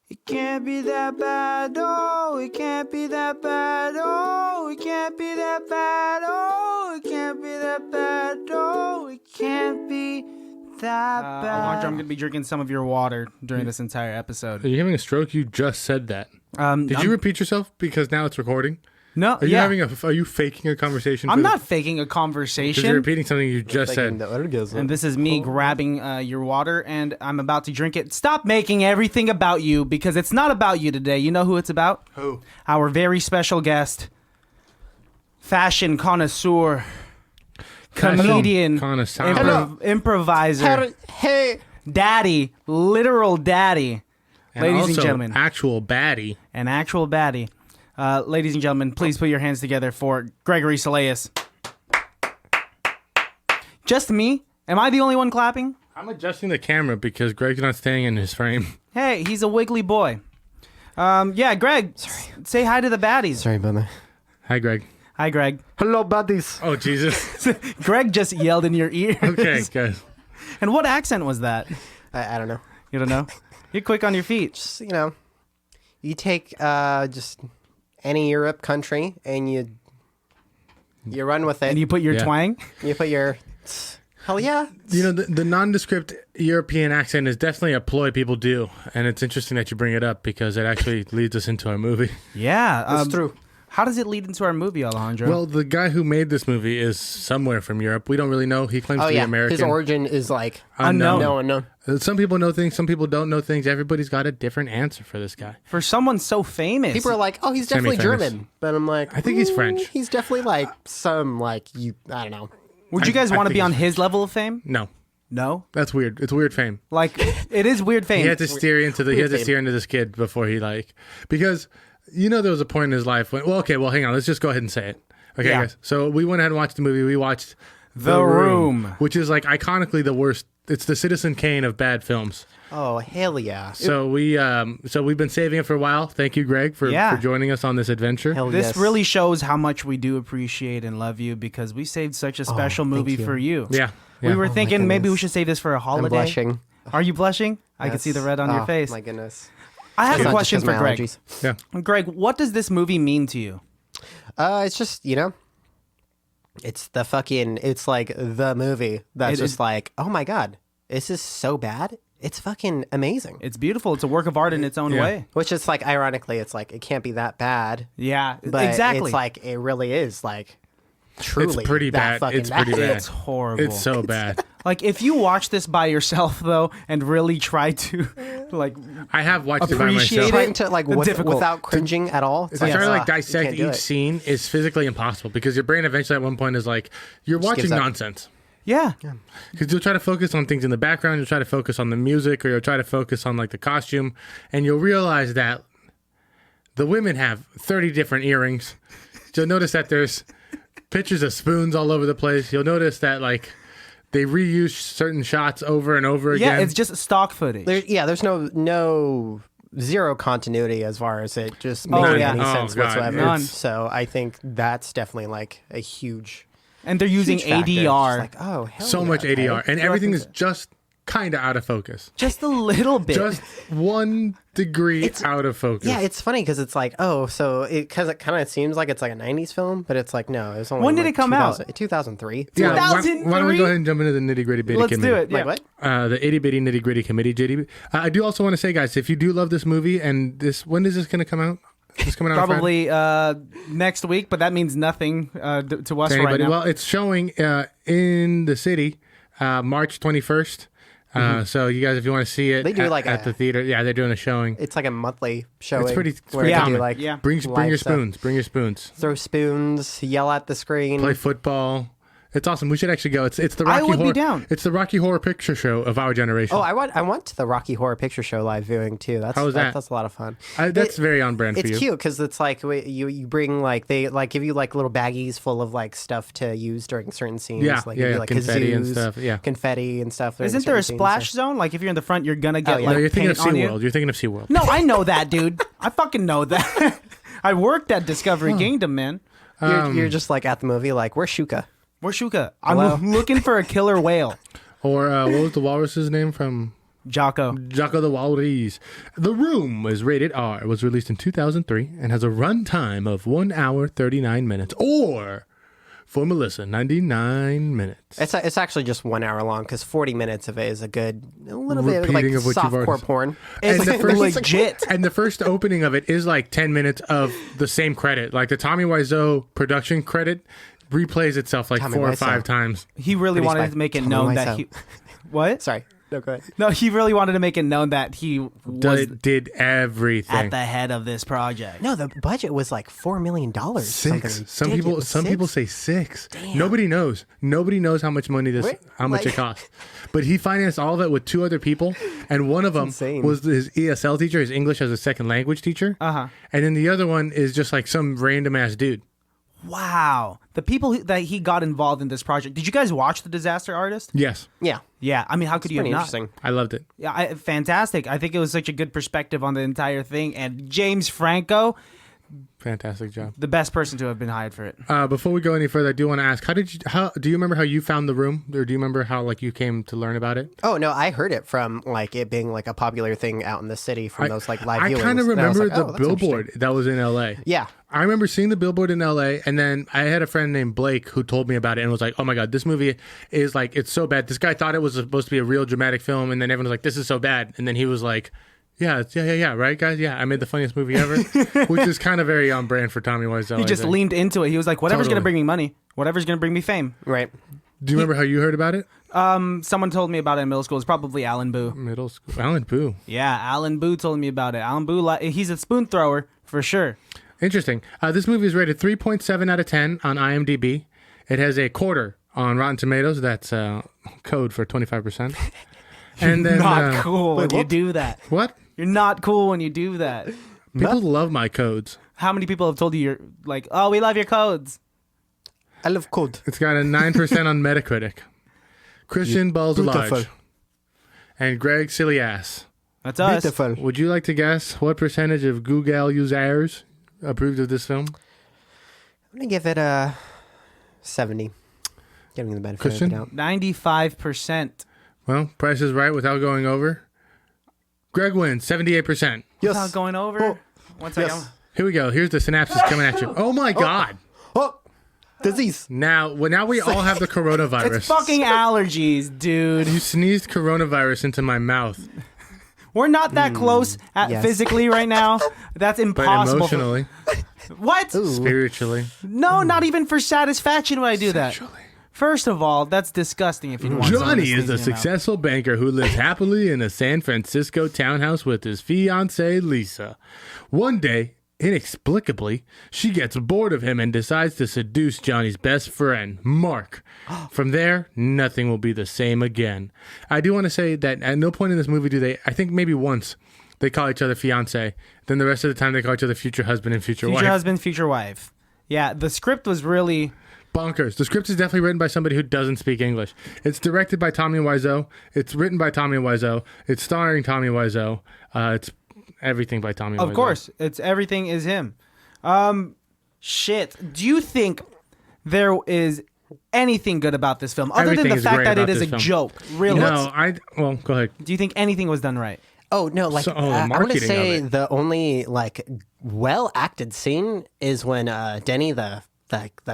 It can't be that bad, oh, it can't be that bad, oh, it can't be that bad, oh, it can't be that bad, oh, it can't be that bad. Alejandro, I'm going to be drinking some of your water during this entire episode. Are you having a stroke? You just said that. Did you repeat yourself? Because now it's recording. No, are you faking a conversation? I'm not faking a conversation. Because you're repeating something you just said. And this is me grabbing your water, and I'm about to drink it. Stop making everything about you, because it's not about you today. You know who it's about? Who? Our very special guest, fashion connoisseur, comedian, improviser, daddy, literal daddy, and ladies also and gentlemen. Actual baddie. An actual baddie. Ladies and gentlemen, please put your hands together for Gregory Salais. Just me? Am I the only one clapping? I'm adjusting the camera because Greg's not staying in his frame. Hey, he's a wiggly boy. Yeah, Greg, say hi to the baddies. Sorry about that. Hi, Greg. Hi, Greg. Hello, buddies. Oh, Jesus. Greg just yelled in your ears. Okay, good. And what accent was that? I don't know. You don't know? You're quick on your feet. Just, you take just any Europe country and you run with it. And you put your twang? You put your... Hell yeah. The nondescript European accent is definitely a ploy people do. And it's interesting that you bring it up because it actually leads us into our movie. Yeah. It's true. How does it lead into our movie, Alejandro? Well, the guy who made this movie is somewhere from Europe. We don't really know. He claims to be American. His origin is like unknown. Some people know things. Some people don't know things. Everybody's got a different answer for this guy. For someone so famous. People are like, oh, he's definitely German. But I'm like, I think he's French. He's definitely like I don't know. Would you guys want to be on his level of fame? No. No? That's weird. It's weird fame. Like, it is weird fame. He had to steer into this kid before he because there was a point in his life when, hang on, let's just go ahead and say it. Okay, guys. So we went ahead and watched the movie. We watched The Room, which is like iconically the worst. It's the Citizen Kane of bad films. Oh, hell yeah. So we've been saving it for a while. Thank you, Greg, for joining us on this adventure. This really shows how much we do appreciate and love you, because we saved such a special movie for you. Yeah. We were thinking maybe we should save this for a holiday. I'm blushing. Are you blushing? I can see the red on your face. My goodness. I have a question for Greg. Allergies. Yeah. Greg, what does this movie mean to you? It's just, it's it's like the movie that's just like, oh my God, this is so bad. It's fucking amazing. It's beautiful. It's a work of art in its own way. Which is like, ironically, it's like, it can't be that bad. Yeah, but exactly. It's like, it really is like, truly it's pretty bad. It's pretty bad. It's horrible. It's so bad. Like, if you watch this by yourself, though, and really try to, I have watched it by appreciate myself. Trying to, without cringing at all. Trying to dissect each scene is physically impossible, because your brain eventually at one point is like, you're watching nonsense. Yeah. Because you'll try to focus on things in the background, you'll try to focus on the music, or you'll try to focus on the costume, and you'll realize that the women have 30 different earrings. You'll notice that there's pictures of spoons all over the place. You'll notice that they reuse certain shots over and over again. Yeah, it's just stock footage. There's no zero continuity as far as it just making any sense whatsoever. So I think that's definitely like a huge. And they're using ADR. Like, oh, hell so much ADR, and everything is just kind of out of focus. Just a little bit. Just 1 degree out of focus. Yeah, it's funny because it's like, because it kind of seems like it's like a 90s film, but it's like, no, it was only When did it come out? 2003. Yeah, 2003? why don't we go ahead and jump into the nitty gritty bitty committee? Let's do it. Like what? The itty bitty nitty gritty committee, JD. I do also want to say, guys, if you do love this movie, and when is this going to come out? It's coming out probably next week, but that means nothing to us right now. Well, it's showing in the city March 21st. So you guys, if you want to see it, they do at the theater. Yeah, they're doing a showing. It's like a monthly showing. It's pretty common. Bring your spoons. Bring your spoons. Throw spoons. Yell at the screen. Play football. It's awesome. We should actually go. It's the Rocky Horror. Be down. It's the Rocky Horror Picture Show of our generation. Oh, I went to the Rocky Horror Picture Show live viewing too. How was that? That's a lot of fun. That's very on brand for you. It's cute because it's like you bring they give you little baggies full of stuff to use during certain scenes. Yeah, confetti and stuff. Yeah, confetti and stuff. Isn't there a splash zone? Like if you're in the front, you're gonna get you're thinking of paint on SeaWorld. You're thinking of SeaWorld. No, I know that, dude. I fucking know that. I worked at Discovery Kingdom, man. You're just like at the movie, like, where's Shuka? Where's Shuka? I'm looking for a killer whale. Or what was the walrus's name from Jocko. Jocko the Walrus. The Room was rated R. It was released in 2003 and has a runtime of 1 hour 39 minutes. Or, for Melissa, 99 minutes. It's actually just 1 hour long because 40 minutes of it is a little bit of Repeating like of what you've already softcore said. porn. And the first, legit. And the first opening of it is like 10 minutes of the same credit. Like the Tommy Wiseau production credit replays itself like Tommy 4 or Wiseau. 5 times. He really Produced wanted by to make it Tommy known Wiseau. that he... What? Sorry. No, go ahead. No, he really wanted to make it known that he was Did everything. at the head of this project. No, the budget was like $4 million. 6. Some people say 6. Damn. Nobody knows. Nobody knows how much money Wait, how much like- it cost. But he financed all of it with 2 other people, and one of them insane. was his ESL teacher, his English as a second language teacher. Uh-huh. And then the other one is just like some random ass dude. Wow. The people that he got involved in this project. Did you guys watch The Disaster Artist? Yes, Yeah. Yeah. I mean, how could you have Pretty not? interesting. I loved it. Yeah, fantastic. I think it was such a good perspective on the entire thing. And James Franco, Fantastic job. the best person to have been hired for it. Before we go any further, I do want to ask: How do you remember how you found The Room, or do you remember how like you came to learn about it? Oh no, I heard it from like it being like a popular thing out in the city from those like live I viewings. kind of And I was remember like, the oh, that's interesting. billboard that was in L.A. Yeah. I remember seeing the billboard in LA, and then I had a friend named Blake who told me about it and was like, "Oh my god, this movie is like it's so bad." This guy thought it was supposed to be a real dramatic film, and then everyone was like, "This is so bad," and then he was like, yeah, right, guys? Yeah, I made the funniest movie ever," which is kind of very on brand for Tommy Wiseau. He I just think. leaned into it. He was like, whatever's going to Totally. bring me money, whatever's going to bring me fame. Right. Do you remember how you heard about it? Someone told me about it in middle school. It's probably Alan Boo. Middle school. Alan Boo. Yeah, Alan Boo told me about it. Alan Boo, he's a spoon thrower for sure. Interesting. This movie is rated 3.7 out of 10 on IMDb. It has a quarter on Rotten Tomatoes. That's code for 25%. And then Not cool when you what? do that. what? You're not cool when you do that. People love my codes. How many people have told you you're like, oh, we love your codes? I love code. It's got a 9% on Metacritic. Christian Balls Large. Beautiful. And Greg Silly Ass. That's us. Beautiful. Would you like to guess what percentage of Google users approved of this film? I'm gonna give it a 70. Giving the benefit Christian? of the doubt. 95%. Well, Price is Right without going over. Greg wins, 78%. Without going over. Oh, One second. yes. Here we go. Here's the synapses coming at you. Oh my God. Oh, disease. Now we all have the coronavirus. It's fucking allergies, dude. You sneezed coronavirus into my mouth, We're not that close yes. physically right now. That's but impossible. emotionally, What? spiritually, No, not even for satisfaction would I do that. First of all, that's disgusting if you don't want someone to Johnny sneeze is a in your mouth. successful banker who lives happily in a San Francisco townhouse with his fiancée, Lisa. One day, inexplicably, she gets bored of him and decides to seduce Johnny's best friend, Mark. From there, nothing will be the same again. I do want to say that at no point in this movie do they, I think maybe once, they call each other fiancé. Then the rest of the time they call each other future husband and future wife. Future husband, future wife. Yeah, the script was really... Bonkers. The script is definitely written by somebody who doesn't speak English. It's directed by Tommy Wiseau. It's written by Tommy Wiseau. It's starring Tommy Wiseau. It's everything by Tommy Wiseau. Of course, it's everything is him. Shit. Do you think there is anything good about this film other Everything than the is fact great that it about is a this film. joke? Really? No, well, go ahead. Do you think anything was done right? Oh no, like So- the I want to marketing say of it. the only like well acted scene is when Denny the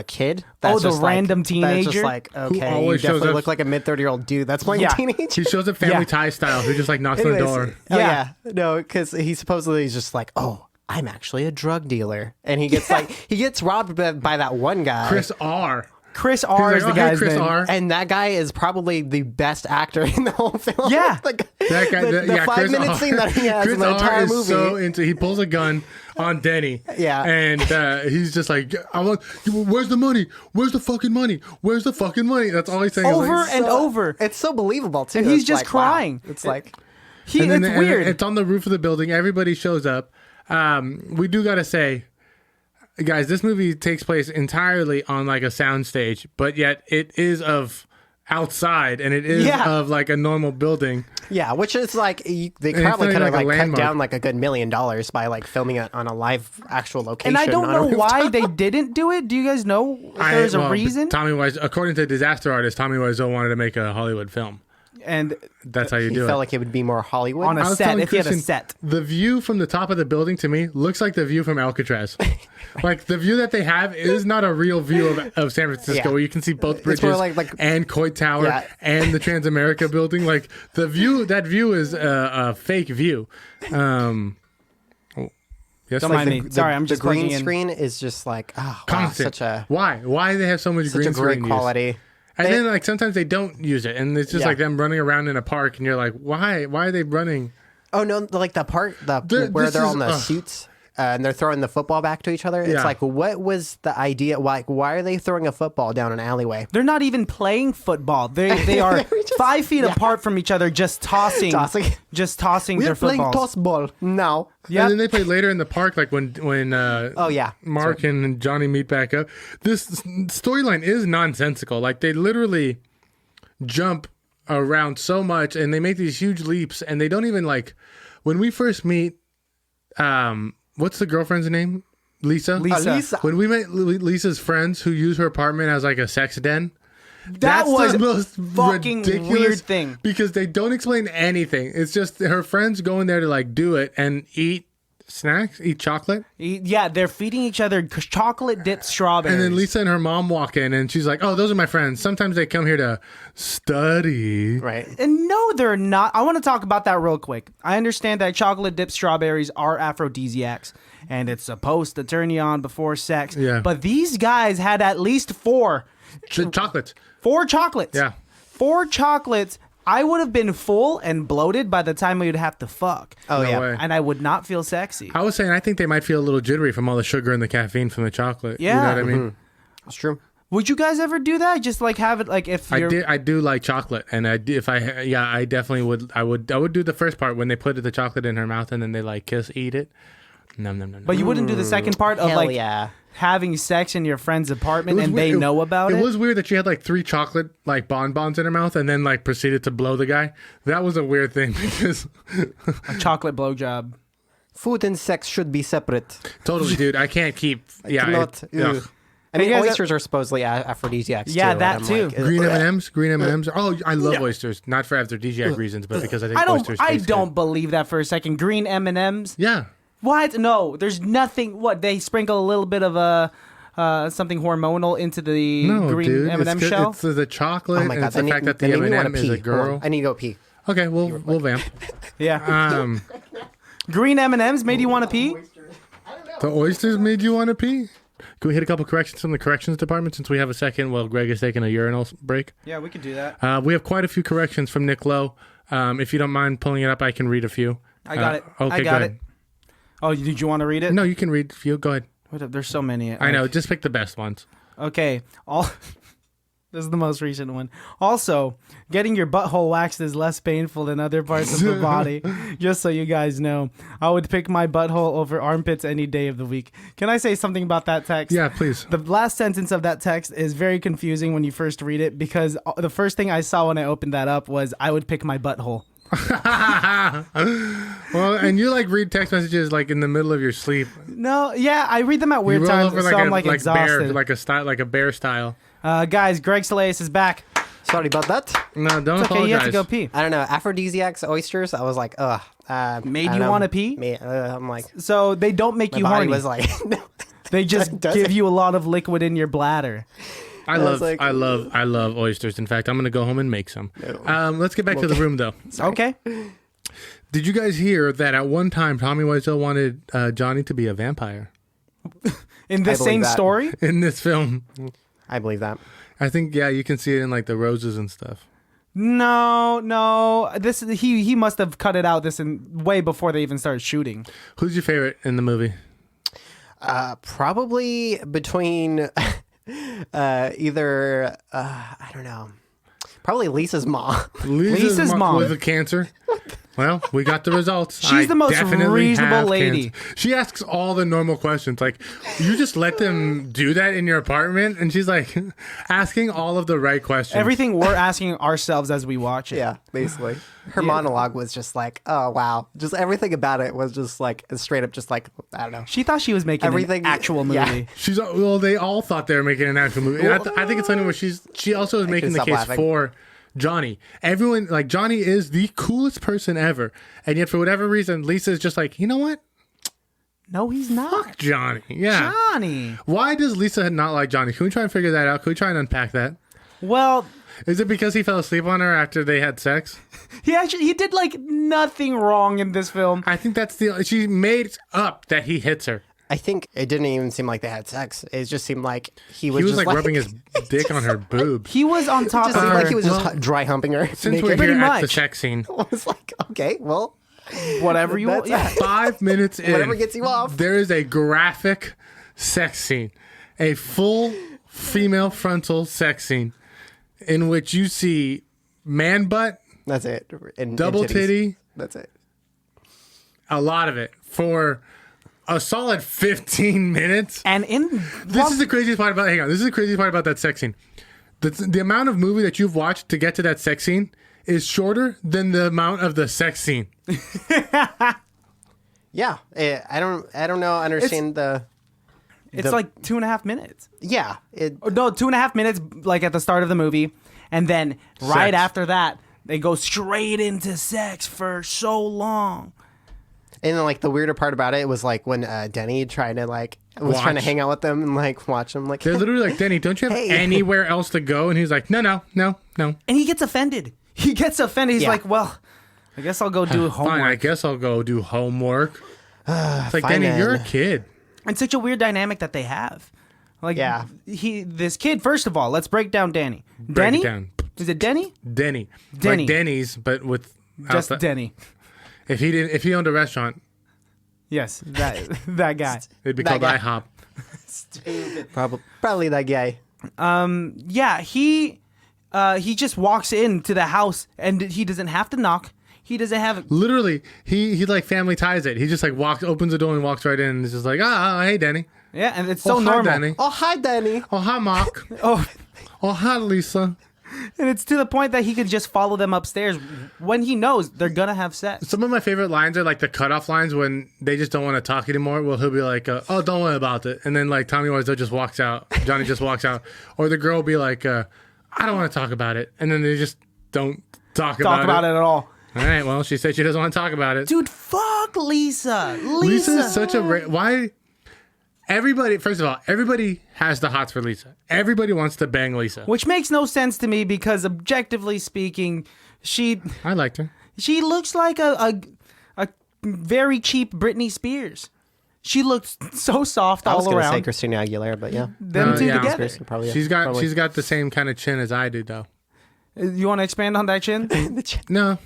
kid. That's the just, like- random That's teenager? just like okay, you always shows definitely up- look like a mid-30-year-old dude that's playing Yeah. a teenager. He shows up Family Yeah. Tie style. Who just like knocks on the Anyways, door. Oh, Yeah. yeah. No, because he supposedly is just like, oh, I'm actually a drug dealer, and he gets he gets robbed by that one guy. Chris R. Chris R. is He's like, the "Oh, hey, guy's Chris name. R. And that guy is probably the best actor in the whole film. Yeah. Like, That guy, the yeah, 5 Chris minute R. scene that he has Chris in the entire R is movie. so into. He pulls a gun on Denny. Yeah. and he's just like, "Where's the money? Where's the fucking money? Where's the fucking money?" That's all he's saying. He's Over like, and over. It's so believable too. And he's It's just like, wow. crying. It's like and then- It's and weird. It's on the roof of the building. Everybody shows up. We do gotta say, guys, this movie takes place entirely on like a soundstage, but yet it is of outside and it is Yeah. of like a normal building. yeah, which is like they it's probably not could have like a like cut landmark. down like a good $1 million by like filming it on a live actual location. and I don't on a know rooftop. why they didn't do it. Do you guys know if there's a reason? Tommy Wiseau, according to Disaster Artist, Tommy Wiseau wanted to make a Hollywood film. And That's how you He do felt it. like it would be more Hollywood. on I a was set, telling if he had a Christian, set. the view from the top of the building to me looks like the view from Alcatraz. Like the view that they have is not a real view of San Francisco, Yeah. where you can see both It's bridges more like- and Coit Tower Yeah. and the Transamerica building. Like the view, that view is a fake view. Yes, Don't like mind me. Sorry, I'm just the green plugging in. screen is just like, oh, wow, constant. such a Why do they have so much such green a great screen use? quality. And then like sometimes they don't use it, and it's just Yeah. like them running around in a park, and you're like, why? Why are they running? Oh no, like the part where This they're is- on the suits and they're throwing the football back to each other. It's Yeah. like, what was the idea? Like, why are they throwing a football down an alleyway? They're not even playing football. They are 5 feet apart from each other, just tossing Tossing. their footballs. toss ball now. Yep. And then they play later in the park, like when Oh yeah, Mark and Johnny meet back up. This storyline is nonsensical. Like they literally jump around so much, and they make these huge leaps, and they don't even like. When we first meet, what's the girlfriend's name? Lisa. Lisa. When we met Lisa's friends who use her apartment as like a sex den. That was the most fucking ridiculous weird thing. because they don't explain anything. It's just her friends going there to like do it and eat snacks, eat chocolate. Yeah, they're feeding each other chocolate dipped strawberries. And then Lisa and her mom walk in, and she's like, "Oh, those are my friends. Sometimes they come here to study." right. And no, they're not. I want to talk about that real quick. I understand that chocolate dipped strawberries are aphrodisiacs, and it's supposed to turn you on before sex. Yeah. But these guys had at least four Chocolates. chocolates. Yeah. 4 chocolates. I would have been full and bloated by the time we would have to fuck. Oh No yeah. way. And I would not feel sexy. I was saying, I think they might feel a little jittery from all the sugar and the caffeine from the chocolate. Yeah. You know what I mean? It's true. Would you guys ever do that? Just like have it like if you're I do like chocolate, and I definitely would. I would do the first part when they put the chocolate in her mouth and then they like eat it. No. but you wouldn't do the second part of Hell like yeah. having sex in your friend's apartment and they weird. know about it. It was weird that she had like 3 chocolate like bonbons in her mouth and then like proceeded to blow the guy. That was a weird thing because A chocolate blowjob. Food and sex should be separate. totally, dude, I can't keep. Yeah, Cannot. ugh. I mean, You guys- oysters are supposedly aphrodisiacs. Yeah, too, that and I'm too. like, Green M&Ms, green M&Ms. Oh, I love oysters. Not for aphrodisiac reasons, but because I think oysters I taste don't good. believe that for a second. Green M&Ms. Yeah. What? No, there's nothing. What, they sprinkle a little bit of something hormonal into the No, green dude. M&M it's, shell? It's the chocolate Oh my and god! it's the fact that the made me wanna M&M is pee. a Hold girl. on, I need to go pee. Okay, we'll vamp. Yeah. Green M&Ms made you want to pee? The oysters made you want to pee? Can we hit a couple corrections from the corrections department since we have a second while Greg is taking a urinal break? Yeah, we could do that. We have quite a few corrections from Nick Lowe. If you don't mind pulling it up, I can read a few. I got it. Okay, I got go it. ahead. Oh, did you want to read it? No, you can read a few. Go ahead. What, there's so many. I know. Just pick the best ones. Okay. This is the most recent one. Also, getting your butthole waxed is less painful than other parts of the body. Just so you guys know, I would pick my butthole over armpits any day of the week. Can I say something about that text? Yeah, please. The last sentence of that text is very confusing when you first read it because the first thing I saw when I opened that up was I would pick my butthole. Well, and you like read text messages like in the middle of your sleep. No, yeah, I read them at You weird roll times, over so I'm like bear, exhausted. like a bear style. Guys, Greg Salais is back. Sorry about that. No, don't It's okay, you have apologize. to go pee. I don't know. Aphrodisiacs, oysters. I was like, ugh. Made you want to pee? I'm like, So they don't make my you body horny. was like, no. They just Does give it? you a lot of liquid in your bladder. I was like- love oysters. In fact, I'm gonna go home and make some. Let's get back to the room though. Okay. Did you guys hear that at one time Tommy Wiseau wanted Johnny to be a vampire In this I believe same that. story? in this film? I believe that. I think you can see it in like the roses and stuff. No. This he must have cut it out way before they even started shooting. Who's your favorite in the movie? Probably between either I don't know. Probably Lisa's mom. Lisa's mom. with a cancer. Well, we got the results. She's the most definitely reasonable have lady. cancer. She asks all the normal questions. Like, you just let them do that in your apartment? And she's like asking all of the right questions. Everything we're asking ourselves as we watch it. Yeah, basically. Her monologue was just like, oh wow. Just everything about it was just like straight up just like, I don't know. She thought she was making Everything- an actual movie. yeah. Well, they all thought they were making an actual movie. I think it's funny where she also was making the stop case laughing. for Johnny. Everyone, like, Johnny is the coolest person ever. And yet, for whatever reason, Lisa's just like, you know what? No, he's not. Fuck Johnny. Yeah. Johnny. Why does Lisa not like Johnny? Can we try and figure that out? Can we try and unpack that? Well, Is it because he fell asleep on her after they had sex? he did like nothing wrong in this film. I think she made up that he hits her. I think it didn't even seem like they had sex. It just seemed like he was He was just like rubbing his dick on her boobs. He was on top It of just seemed her. like he was just dry humping her. Since naked. we're Pretty here at the much. sex scene, I was like, okay, well, Whatever you want. That's- Yeah. 5 minutes in, whatever gets you off. there is a graphic sex scene, a full female frontal sex scene, in which you see man butt, That's it. And double titties. titty, That's it. a lot of it for a solid 15 minutes. And This is the craziest part about. Hang on, this is the craziest part about that sex scene. The amount of movie that you've watched to get to that sex scene is shorter than the amount of the sex scene. Yeah, I don't understand it's like 2.5 minutes. Yeah, No, 2.5 minutes, like at the start of the movie, and then right Sex. after that, they go straight into sex for so long. and then like the weirder part about it was like when Denny tried to like was trying to Watch. hang out with them and like watch them like They're literally like, Denny, don't you have Hey. anywhere else to go? And he's like, no. And he gets offended. He's Yeah. like, well, I guess I'll go do homework. Fine, I guess I'll go do homework. It's like, fine Denny, you're a then. kid. It's such a weird dynamic that they have. Like, Yeah. this kid. First of all, let's break down Danny. Break Denny, it down. is it Denny? Denny. Denny. Like Denny's, but with Just Denny. If he owned a restaurant, Yes, that guy. it'd be That called guy. IHOP. probably that guy. Yeah, he just walks into the house and he doesn't have to knock. He doesn't have. Literally, he like family ties it. He just like opens the door and walks right in and is just like, hey Denny. Yeah, and it's so Hi, normal. Denny. Oh, hi, Denny. Oh hi Mark. Oh, Oh hi Lisa. and it's to the point that he could just follow them upstairs when he knows they're gonna have sex. Some of my favorite lines are like the cutoff lines when they just don't want to talk anymore. Well, he'll be like, oh, don't worry about it. And then like Tommy Wiseau just walks out. Johnny just walks out. Or the girl will be like, I don't want to talk about it. And then they just don't talk about it at all. All right, well, she said she doesn't want to talk about it. Dude, fuck Lisa. Lisa is such a... Why... Everybody... First of all, everybody has the hots for Lisa. Everybody wants to bang Lisa. Which makes no sense to me because objectively speaking, she I liked her. looks like a very cheap Britney Spears. She looks so soft I was all gonna say around. Christina Aguilera, but yeah, Them two yeah. together. probably. She's got the same kind of chin as I do, though. You want to expand on that chin? No.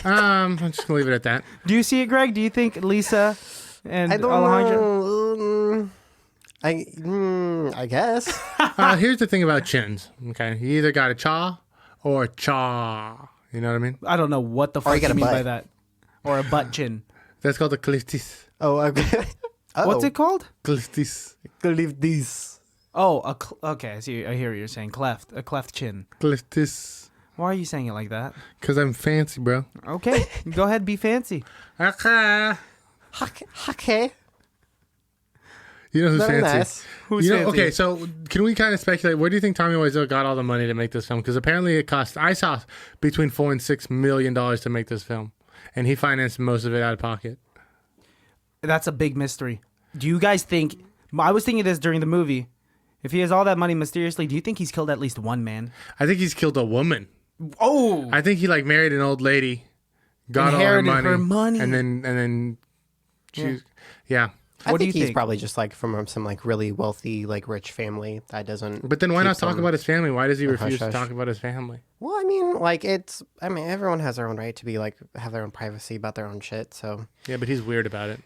I'm just going to leave it at that. Do you see it, Greg? Do you think Lisa and I don't Alejandro? know. I guess. Here's the thing about chins, okay? You either got a chaw or a chaw. You know what I mean? I don't know what the fuck you got you a mean butt. by that. Or a butt chin. That's called a cliftis. Oh, okay. What's it called? Cliftis. Leave these. Oh, okay. I see. I hear what you're saying. Cleft. A cleft chin. Cliftis. Why are you saying it like that? Because I'm fancy, bro. Okay. Go ahead. Be fancy. Okay. Okay. You know who's Very fancy? nice. Who's You know, fancy? okay, so can we kind of speculate? Where do you think Tommy Wiseau got all the money to make this film? Because apparently it cost, I saw, between $4 and $6 million to make this film, and he financed most of it out of pocket. That's a big mystery. Do you guys think... I was thinking this during the movie. If he has all that money mysteriously, do you think he's killed at least one man? I think he's killed a woman. Oh! I think he like married an old lady, got Inherited all her money, her money. and then she, yeah. I What do think you he's think? probably just like from some like really wealthy, like rich family that doesn't. But then why keep not talk them- about his family? Why does he refuse to hush-hush. talk about his family? Well, I mean, like everyone has their own right to be like have their own privacy about their own shit. So Yeah, but he's weird about it.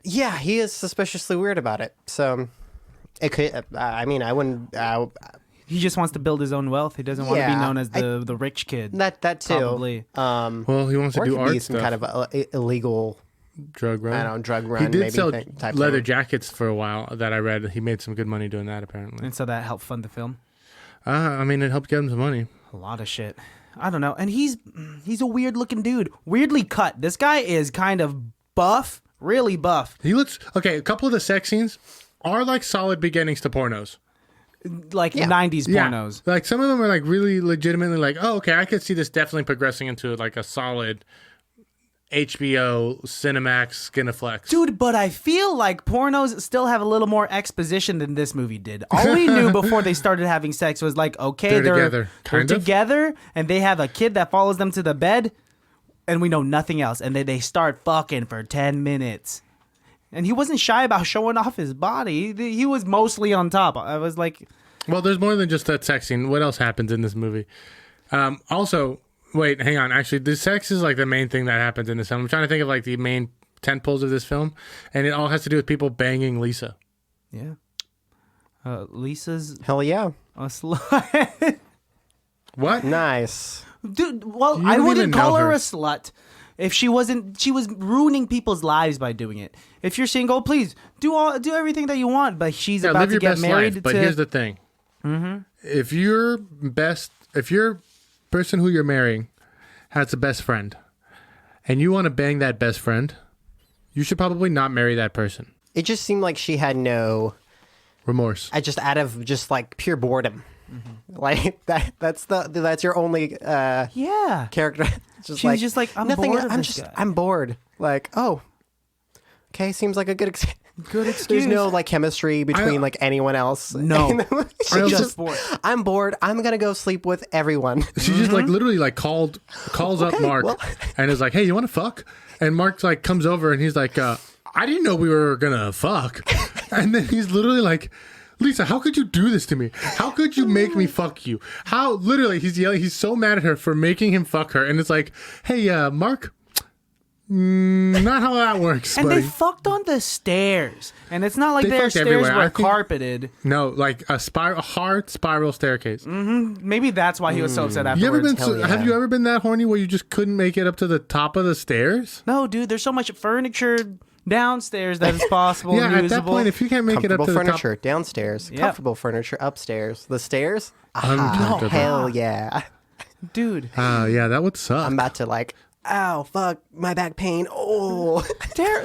yeah, he is suspiciously weird about it. So it could. I mean, I wouldn't. He just wants to build his own wealth. He doesn't want to be Yeah, known as the rich kid. that too. Probably. Well, he wants to Or it do could be art some stuff, kind of illegal, drug run. I don't know, drug run. He did maybe sell type leather thing. jackets for a while that I read. He made some good money doing that, apparently. And so that helped fund the film. I mean, it helped get him some money. A lot of shit. I don't know. And he's a weird looking dude. Weirdly cut. This guy is kind of buff. Really buff. He looks... Okay, a couple of the sex scenes are like solid beginnings to pornos. like 90s pornos. Like some of them are like really legitimately like, oh, okay, I could see this definitely progressing into like a solid HBO Cinemax Skinaflex. Dude, but I feel like pornos still have a little more exposition than this movie did. All we knew before they started having sex was like, okay, they're together and they have a kid that follows them to the bed, and we know nothing else. And then they start fucking for 10 minutes. And he wasn't shy about showing off his body. He was mostly on top. I was like... Well, there's more than just that sex scene. What else happens in this movie? Also... Wait, hang on. Actually, the sex is like the main thing that happens in this film. I'm trying to think of like the main tentpoles of this film, and it all has to do with people banging Lisa. Yeah. Lisa's Hell yeah. a slut. What? Nice. Dude, well, You I don't wouldn't even call know her her. a slut if she wasn't. She was ruining people's lives by doing it. If you're single, please do everything that you want. But she's about live to your get best married. life. But here's the thing: if your person who you're marrying has a best friend, and you want to bang that best friend, you should probably not marry that person. It just seemed like she had no remorse. out of just like pure boredom. Like that's your only character. She's just like, I'm bored of this guy. I'm bored. Like, oh, okay, seems like a good excuse. Good excuse. There's no like chemistry between like anyone else. No. She's just bored. I'm bored. I'm gonna go sleep with everyone. She just like literally like calls up Mark and is like, hey, you want to fuck? And Mark's like comes over and he's like, I didn't know we were gonna fuck. And then he's literally like, Lisa, how could you do this to me? How could you make me fuck you? How literally he's yelling, he's so mad at her for making him fuck her. And it's like, hey, Mark, not how that works, And buddy. they fucked on the stairs, and it's not like They their fucked stairs everywhere. were I think- carpeted. No, like a hard spiral staircase. Maybe that's why he was so upset You ever afterwards. been? Have you ever been that horny where you just couldn't make it up to the top of the stairs? No, dude, there's so much furniture downstairs that is possible. Yeah, and at usable. that point, if you can't make it up Comfortable to the furniture downstairs. Yep. Comfortable furniture upstairs. The stairs. Uncomfortable. Hell yeah. Dude, top, yeah, that would suck. I'm about to like. Ow, fuck, my back pain. Oh.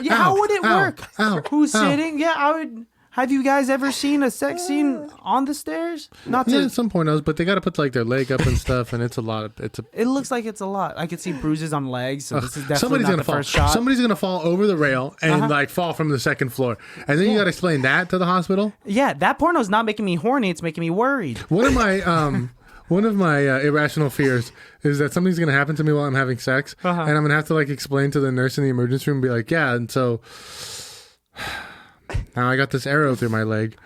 how would it work? Ow, Who's ow. sitting? Yeah, I would. Have you guys ever seen a sex scene on the stairs? Not to. Yeah, some pornos, but they got to put like their leg up and stuff, and it's a lot. It looks like it's a lot. I could see bruises on legs, so this is definitely Somebody's not gonna the fall. first shot. Somebody's gonna fall over the rail and like fall from the second floor, and then you got to explain that to the hospital. Yeah, that porno's not making me horny. It's making me worried. One of my irrational fears is that something's gonna happen to me while I'm having sex, and I'm gonna have to like explain to the nurse in the emergency room, and be like, yeah, and so now I got this arrow through my leg.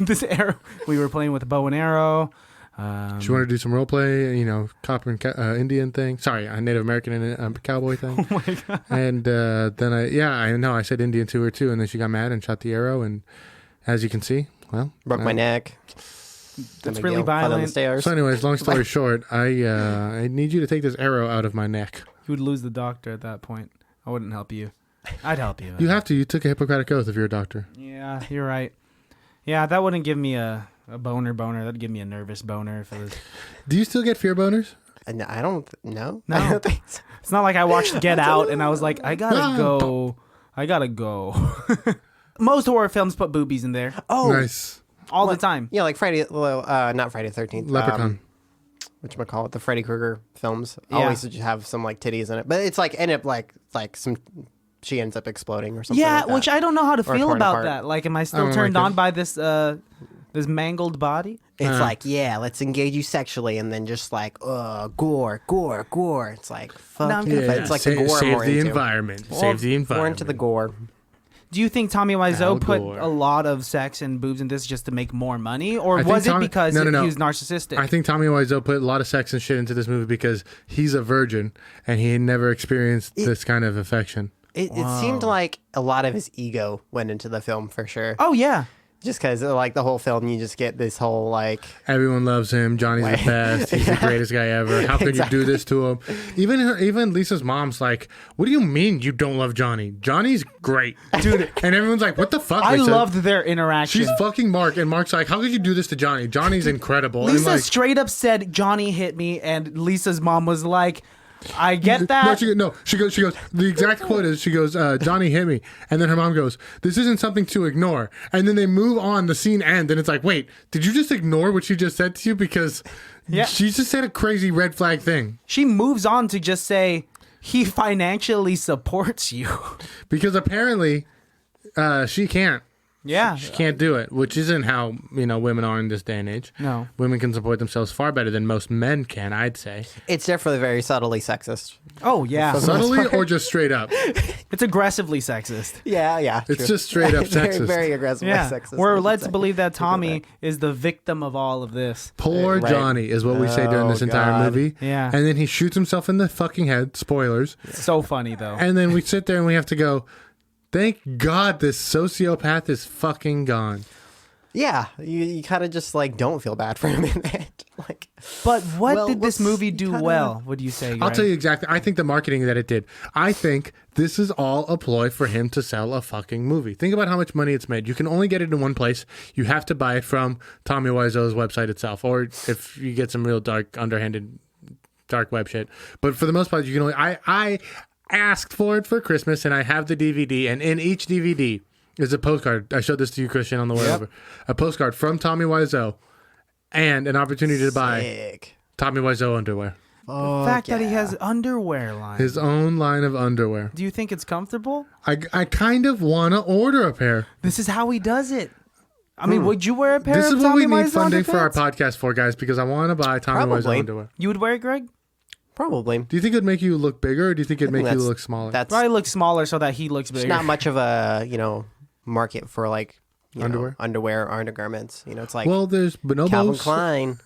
This arrow. We were playing with a bow and arrow. Do you want to do some role play? Copper and Indian thing. Sorry, a Native American and cowboy thing. Oh my god! And then I said Indian to her too, and then she got mad and shot the arrow, and as you can see, well, Broke my neck. That's really violent. Stairs. So, anyways, long story short, I need you to take this arrow out of my neck. You would lose the doctor at that point. I wouldn't help you. I'd help you. You have to. You took a Hippocratic oath if you're a doctor. Yeah, you're right. Yeah, that wouldn't give me a boner. That'd give me a nervous boner. If it was... Do you still get fear boners? I don't know. No. I don't think so. It's not like I watched Get Out and I was like, I gotta go. Most horror films put boobies in there Oh, Nice. all the time. yeah, like Friday. Not Friday the 13th. Leprechaun. Whatchamacallit, the Freddy Krueger films Yeah. always just have some like titties in it, but it's like end up like some. She ends up exploding or something. Yeah, like that. which I don't know how to Or feel torn about apart. that. Like, am I I still don't turned like on it. by this mangled body? It's like, yeah, let's engage you sexually, and then just like, gore. It's like, fuck No, I'm yeah. good. But it's like the gore I'm save more the into. environment. Save the environment. More into the gore. Do you think Tommy Al Wiseau put Gore. a lot of sex and boobs in this just to make more money, or I think was it Tommy- because No. he was narcissistic? I think Tommy Wiseau put a lot of sex and shit into this movie because he's a virgin and he had never experienced this kind of affection. It seemed like a lot of his ego went into the film for sure. Oh yeah, Just because like the whole film, you just get this whole like, Everyone loves him. Johnny's the best. He's the greatest guy ever. How can you do this to him? Even Lisa's mom's like, "What do you mean you don't love Johnny? Johnny's great, dude." And everyone's like, "What the fuck?" I Lisa? loved their interaction. She's fucking Mark, and Mark's like, "How could you do this to Johnny? Johnny's incredible." Lisa and like, straight up said Johnny hit me, and Lisa's mom was like, I get that. She goes. The exact quote is, she goes, Johnny hit me, and then her mom goes, "This isn't something to ignore." And then they move on. The scene ends, and it's like, wait, did you just ignore what she just said to you? Because she just said a crazy red flag thing. She moves on to just say he financially supports you. Because apparently, she can't. Yeah. She can't do it, which isn't how, women are in this day and age. No. Women can support themselves far better than most men can, I'd say. It's definitely very subtly sexist. Oh, yeah. Subtly or just straight up? It's aggressively sexist. Yeah. It's true. just straight up very, sexist. very aggressively Yeah. sexist. We're I should led say. to believe that Tommy is the victim of all of this. Poor Right. Johnny is what we say during this Oh, entire God. movie. Yeah. And then he shoots himself in the fucking head. Spoilers. So funny, though. And then we sit there and we have to go, thank God this sociopath is fucking gone. Yeah, you kind of just like don't feel bad for him in it. Like, But what did this let's movie do kinda- well, would you say, Greg? I'll tell you exactly. I think the marketing that it did. I think this is all a ploy for him to sell a fucking movie. Think about how much money it's made. You can only get it in one place. You have to buy it from Tommy Wiseau's website itself, or if you get some real dark, underhanded, dark web shit. But for the most part, you can only. I asked for it for Christmas, and I have the DVD, and in each DVD is a postcard. I showed this to you, Christian, on the way over. A postcard from Tommy Wiseau, and an opportunity to buy sick. Tommy Wiseau underwear. The fact that he has underwear line. His own line of underwear. Do you think it's comfortable? I kind of want to order a pair. This is how he does it. I mean, would you wear a pair This of is what Tommy we need Wiseau funding for our underpants? podcast for, guys, because I want to buy Tommy Wiseau Probably. underwear. You would wear it, Greg? Probably. Do you think it'd make you look bigger, or do you think it'd make you that's- look smaller? That's Probably look smaller so that he looks bigger. not much of a market for like Underwear? or undergarments. It's like Well, there's bonobos. Calvin Klein.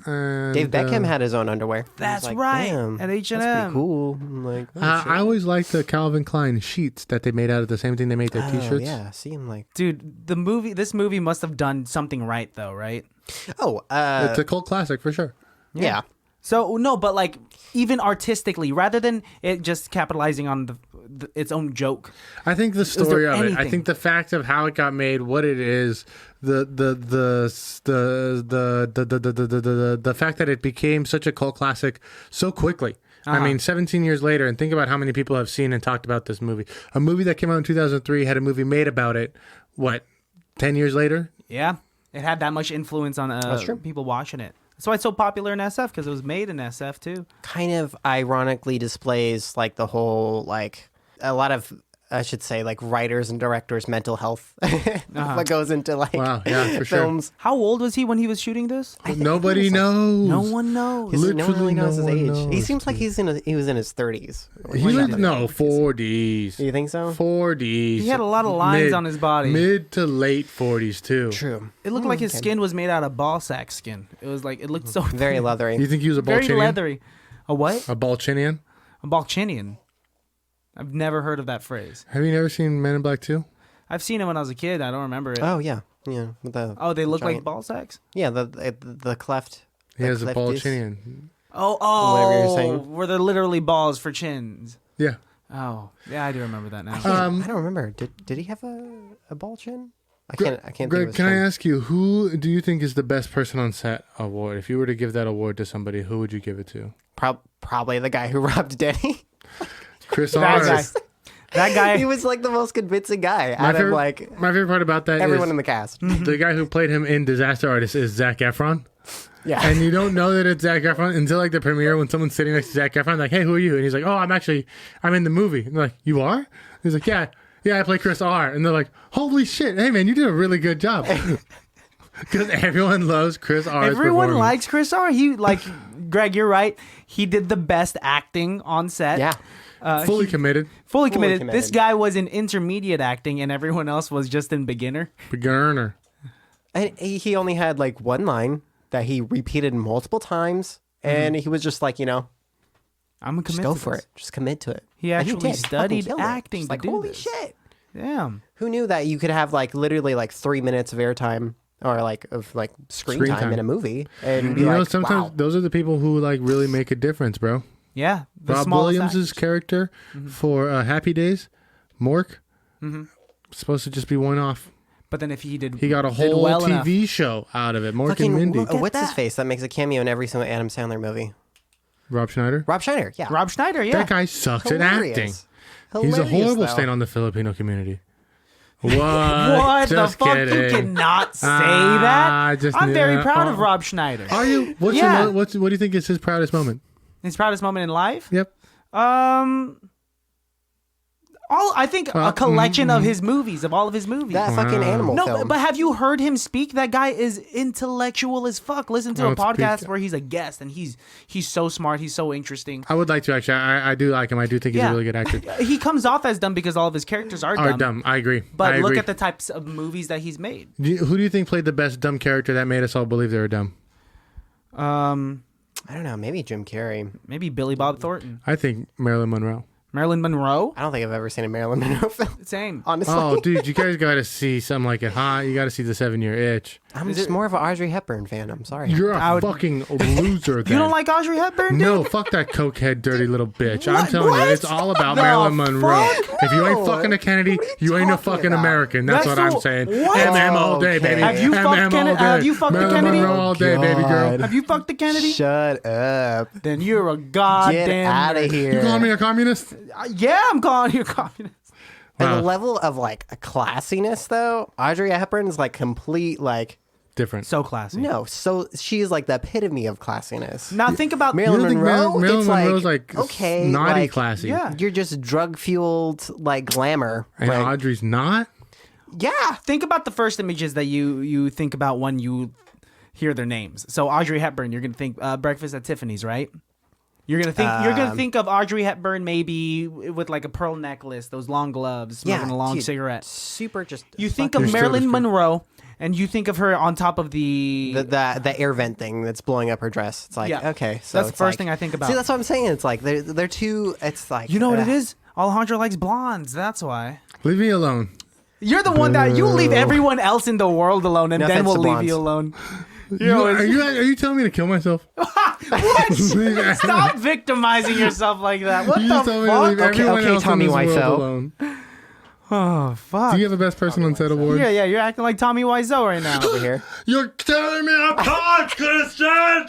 and, Dave Beckham had his own underwear. I was That's like, right, damn, at That's H&M. pretty cool. I'm like, oh, shit. I always liked the Calvin Klein sheets that they made out of the same thing they made their Oh, t-shirts. yeah, see, I'm like, Dude, this movie must have done something right, though, right? It's a cult classic for sure. yeah. So, no, but like, even artistically, rather than it just capitalizing on its own joke. I think the story there of it. I anything? think the fact of how it got made, what it is, the fact that it became such a cult classic so quickly. I mean, 17 years later, and think about how many people have seen and talked about this movie. A movie that came out in 2003 had a movie made about it. What, 10 years later? Yeah, it had that much influence on true. people watching it. That's why it's so popular in SF, because it was made in SF, too. Kind of ironically displays like the whole like a lot of I should say like writers and directors' mental health what goes into like Wow, yeah, for sure. films. How old was he when he was shooting this? Nobody knows. No one knows. No one Literally really knows no his one age. knows, He seems like he was in his 30s. He was, no, 40s. You think so? 40s. He had a lot of lines on his body. Mid to late 40s, too. True. It looked like his skin was made out of ball sack skin. It was like, it looked so Very thin. leathery. You think he was a Very Balchinian? leathery. A what? A Balchinian? A Balchinian. I've never heard of that phrase. Have you never seen Men in Black 2? I've seen it when I was a kid. I don't remember it. Oh yeah, yeah. With the They look like giant- ball sacks? Yeah, the cleft. He the has a cleft is- Balchinian. Whatever you're saying. Where they're literally balls for chins. Yeah. Oh, yeah, I do remember that now. I don't remember. Did he have a ball chin? I can't. think of Greg, his can I chin. ask you, who do you think is the best person on set award? If you were to give that award to somebody, who would you give it to? Probably the guy who robbed Denny. Chris That R. guy. That guy. He was like the most convincing guy out of like my favorite part about that everyone is in the cast. the guy who played him in Disaster Artist is Zac Efron. Yeah. And you don't know that it's Zac Efron until like the premiere when someone's sitting next to Zac Efron, like, hey, who are you? And he's like, oh, I'm in the movie. And they're like, you are? He's like, yeah, I play Chris R. And they're like, holy shit, hey man, you did a really good job. Because everyone loves Chris R. Everyone likes Chris R. He Greg, you're right. He did the best acting on set. Yeah. fully committed. Fully committed. committed. This guy was in intermediate acting, and everyone else was just in beginner. Beginner. And he only had like one line that he repeated multiple times, and he was just like, I'm a just go for it, just commit to it. He And actually did. Fucking studied killed it. acting Just to like, do holy this. shit! Damn. Who knew that you could have like literally like 3 minutes of airtime or like of like screen time in a movie and be You know, like, sometimes wow. those are the people who like really make a difference, bro. Yeah. The Rob smallest Williams' character for Happy Days, Mork, supposed to just be one off. But then if he did, He got a did whole well TV enough, show out of it. Mork Fucking, and Mindy. what's his that. face that makes a cameo in every single Adam Sandler movie? Rob Schneider. Rob Schneider, yeah. Rob Schneider, yeah. That guy sucks at acting. He's a horrible stain on the Filipino community. What? What the Just fuck? kidding. You cannot say that. I'm very proud of Rob Schneider. Are you? What do you think is his proudest moment? His proudest moment in life? Yep. I think a collection of his movies, of all of his movies. That fucking animal film. But have you heard him speak? That guy is intellectual as fuck. Listen to a podcast where he's a guest, and he's so smart. He's so interesting. I would like to actually. I do like him. I do think he's a really good actor. He comes off as dumb because all of his characters are dumb. I agree. But look at the types of movies that he's made. Who do you think played the best dumb character that made us all believe they were dumb? I don't know. Maybe Jim Carrey. Maybe Billy Bob Thornton. I think Marilyn Monroe. Marilyn Monroe? I don't think I've ever seen a Marilyn Monroe film. Same. Honestly. Oh, dude, you guys got to see something like it, huh? You got to see the 7-Year Itch. I'm just more of an Audrey Hepburn fan. I'm sorry. You're a fucking loser. Then. You don't like Audrey Hepburn, dude? No, fuck that cokehead, dirty little bitch. I'm telling you, it's all about Marilyn Monroe. If you ain't fucking a Kennedy, you ain't a fucking American. That's what I'm saying. MM all day, baby. Have you fucked Kennedy? Have you fucked the Kennedy? Monroe all day, baby girl. Have you fucked the Kennedy? Shut up. Then you're a goddamn. Get out of here. You calling me a communist? Yeah, I'm calling you a communist. And the level of like classiness, though, Audrey Hepburn is like complete like different. So classy. No, so she's like the epitome of classiness. Now think about Marilyn Monroe. Marilyn it's Monroe's like okay, naughty like, classy. Yeah, you're just drug fueled like glamour. And like, Audrey's not. Yeah, think about the first images that you think about when you hear their names. So Audrey Hepburn, you're gonna think Breakfast at Tiffany's, right? You're gonna think of Audrey Hepburn maybe with like a pearl necklace, those long gloves, smoking a long cigarette. Super just. You think of Marilyn Monroe, and you think of her on top of the air vent thing that's blowing up her dress. It's like okay, so that's the first thing I think about. See, that's what I'm saying. It's like they're too. It's like you know what it is. Alejandro likes blondes. That's why. Leave me alone. You're the one that you leave everyone else in the world alone, and then we'll leave you alone. Are you telling me to kill myself? What? Stop victimizing yourself like that. What the fuck? Okay, Tommy Wiseau. Oh, fuck. Do you have the best person on set award? Yeah, you're acting like Tommy Wiseau right now. Over here. You're tearing me apart, Christian!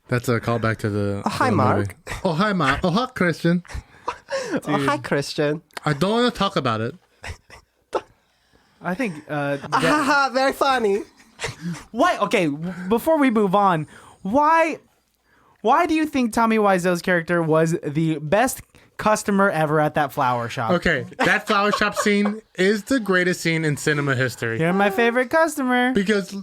That's a callback to the hi, Mark. Movie. Oh, hi, Mark. Oh, hi, Christian. Oh, hi, Christian. I don't want to talk about it. I think... very funny. Why? Okay, before we move on, why do you think Tommy Wiseau's character was the best customer ever at that flower shop? Okay, that flower shop scene is the greatest scene in cinema history. You're my favorite customer. Because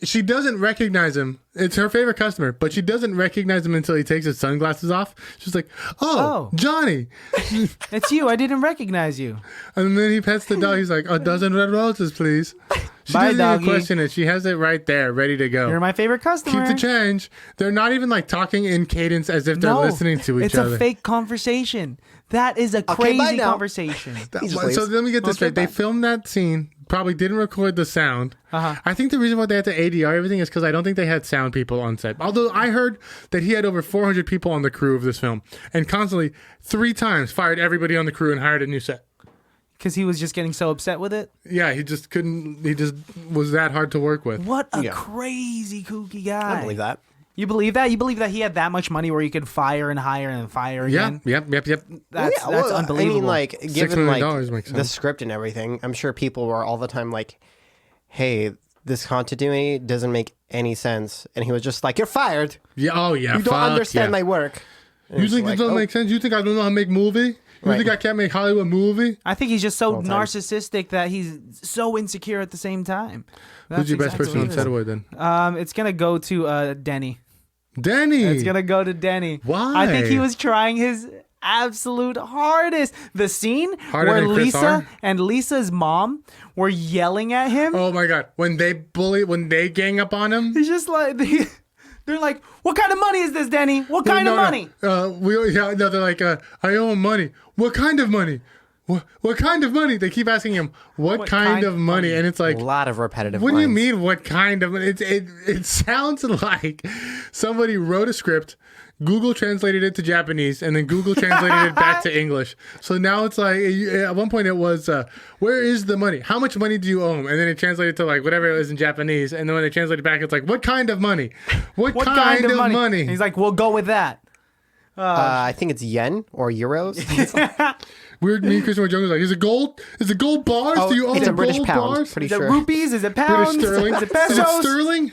she doesn't recognize him. It's her favorite customer, but she doesn't recognize him until he takes his sunglasses off. She's like, oh. Johnny. It's you. I didn't recognize you. And then he pets the dog. He's like, a dozen red roses, please. She Bye, doesn't doggy. even question it. She has it right there, ready to go. You're my favorite customer. Keep the change. They're not even like talking in cadence as if they're listening to each other. It's a fake conversation. That is a crazy conversation. So let me get this straight. They filmed that scene, probably didn't record the sound. I think the reason why they had to ADR everything is because I don't think they had sound people on set. Although I heard that he had over 400 people on the crew of this film and constantly 3 times fired everybody on the crew and hired a new set. Because he was just getting so upset with it? Yeah, he just couldn't. He just was that hard to work with. What a crazy kooky guy. I believe that. You believe that? You believe that he had that much money where he could fire and hire and fire again? Yep. That's unbelievable. I mean, like, given like makes the sense. script and everything, I'm sure people were all the time like, hey, this continuity doesn't make any sense. And he was just like, you're fired. Yeah. Oh, yeah. You don't understand my work. And you think this doesn't make sense? You think I don't know how to make movie? You think I can't make Hollywood movie? I think he's just so narcissistic that he's so insecure at the same time. Who's your best person on set award then? It's going to go to Denny. Denny! It's going to go to Denny. Why? I think he was trying his absolute hardest. The scene where Lisa and Lisa's mom were yelling at him. Oh my God. When they gang up on him? He's just like... They're like, what kind of money is this, Denny? What kind of money? They're like, I owe him money. What kind of money? What kind of money? They keep asking him, what kind of money? And it's like... A lot of repetitive What lines. do you mean, what kind of money? It sounds like somebody wrote a script, Google translated it to Japanese, and then Google translated it back to English. So now it's like, at one point it was, where is the money? How much money do you owe him? And then it translated to like whatever it was in Japanese. And then when they translated back, it's like, what kind of money? What kind of money? And he's like, we'll go with that. I think it's yen or euros. Weird. Me and Christian were joking. Like, is it gold? Is it gold bars? Do you own it's a gold British pound. bars? Pretty Is it sure. rupees? Is it pounds? British sterling? Is it pesos? Is it sterling?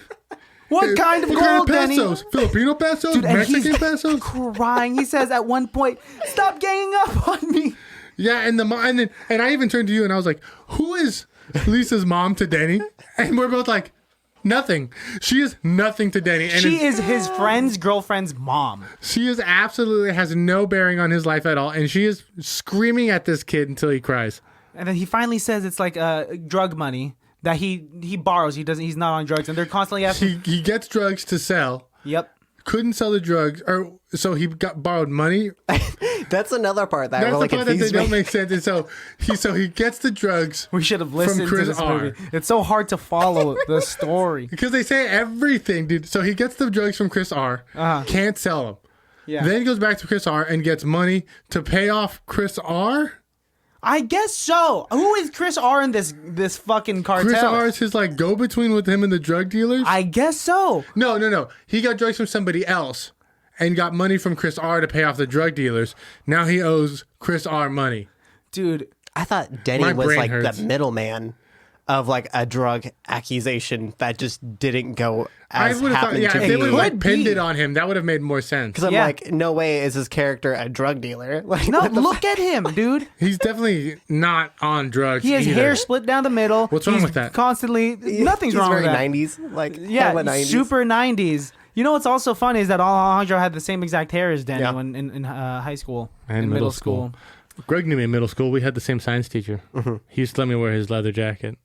What kind of gold, Denny? pesos? Filipino pesos? Dude, and Mexican he's pesos? crying. He says at one point, "Stop ganging up on me." Yeah, and I even turned to you and I was like, who is Lisa's mom to Denny? And we're both like, nothing. She is nothing to Denny. And She is his friend's girlfriend's mom. She is absolutely has no bearing on his life at all. And she is screaming at this kid until he cries. And then he finally says it's like drug money that he borrows. He's not on drugs, and they're constantly asking. He gets drugs to sell. Yep. Couldn't sell the drugs, or so he got borrowed money. That's another part that That's really the part that confused me. don't make sense. And so he gets the drugs. We should have listened to Chris this R. movie. It's so hard to follow the story. Because they say everything, dude. So he gets the drugs from Chris R. Can't sell them. Yeah. Then he goes back to Chris R. and gets money to pay off Chris R. I guess so. Who is Chris R in this fucking cartel? Chris R is his like go between with him and the drug dealers. I guess so. No. He got drugs from somebody else and got money from Chris R to pay off the drug dealers. Now he owes Chris R money. Dude, I thought Denny My was brain like hurts. the middleman of like a drug accusation that just didn't go as would have thought, happened if to they would have be. like Could pinned be. it on him, that would have made more sense. Because I'm Yeah. like, no way is his character a drug dealer. Like, no, what the look at him, dude. He's definitely not on drugs. He has either. hair split down the middle. What's wrong He's with that? Constantly, nothing's He's wrong very with that. 90s, like Yeah, hella 90s. super 90s. You know what's also funny is that Alejandro had the same exact hair as Danny Yeah. when in high school And in middle school. Greg knew me in middle school. We had the same science teacher. He used to let me wear his leather jacket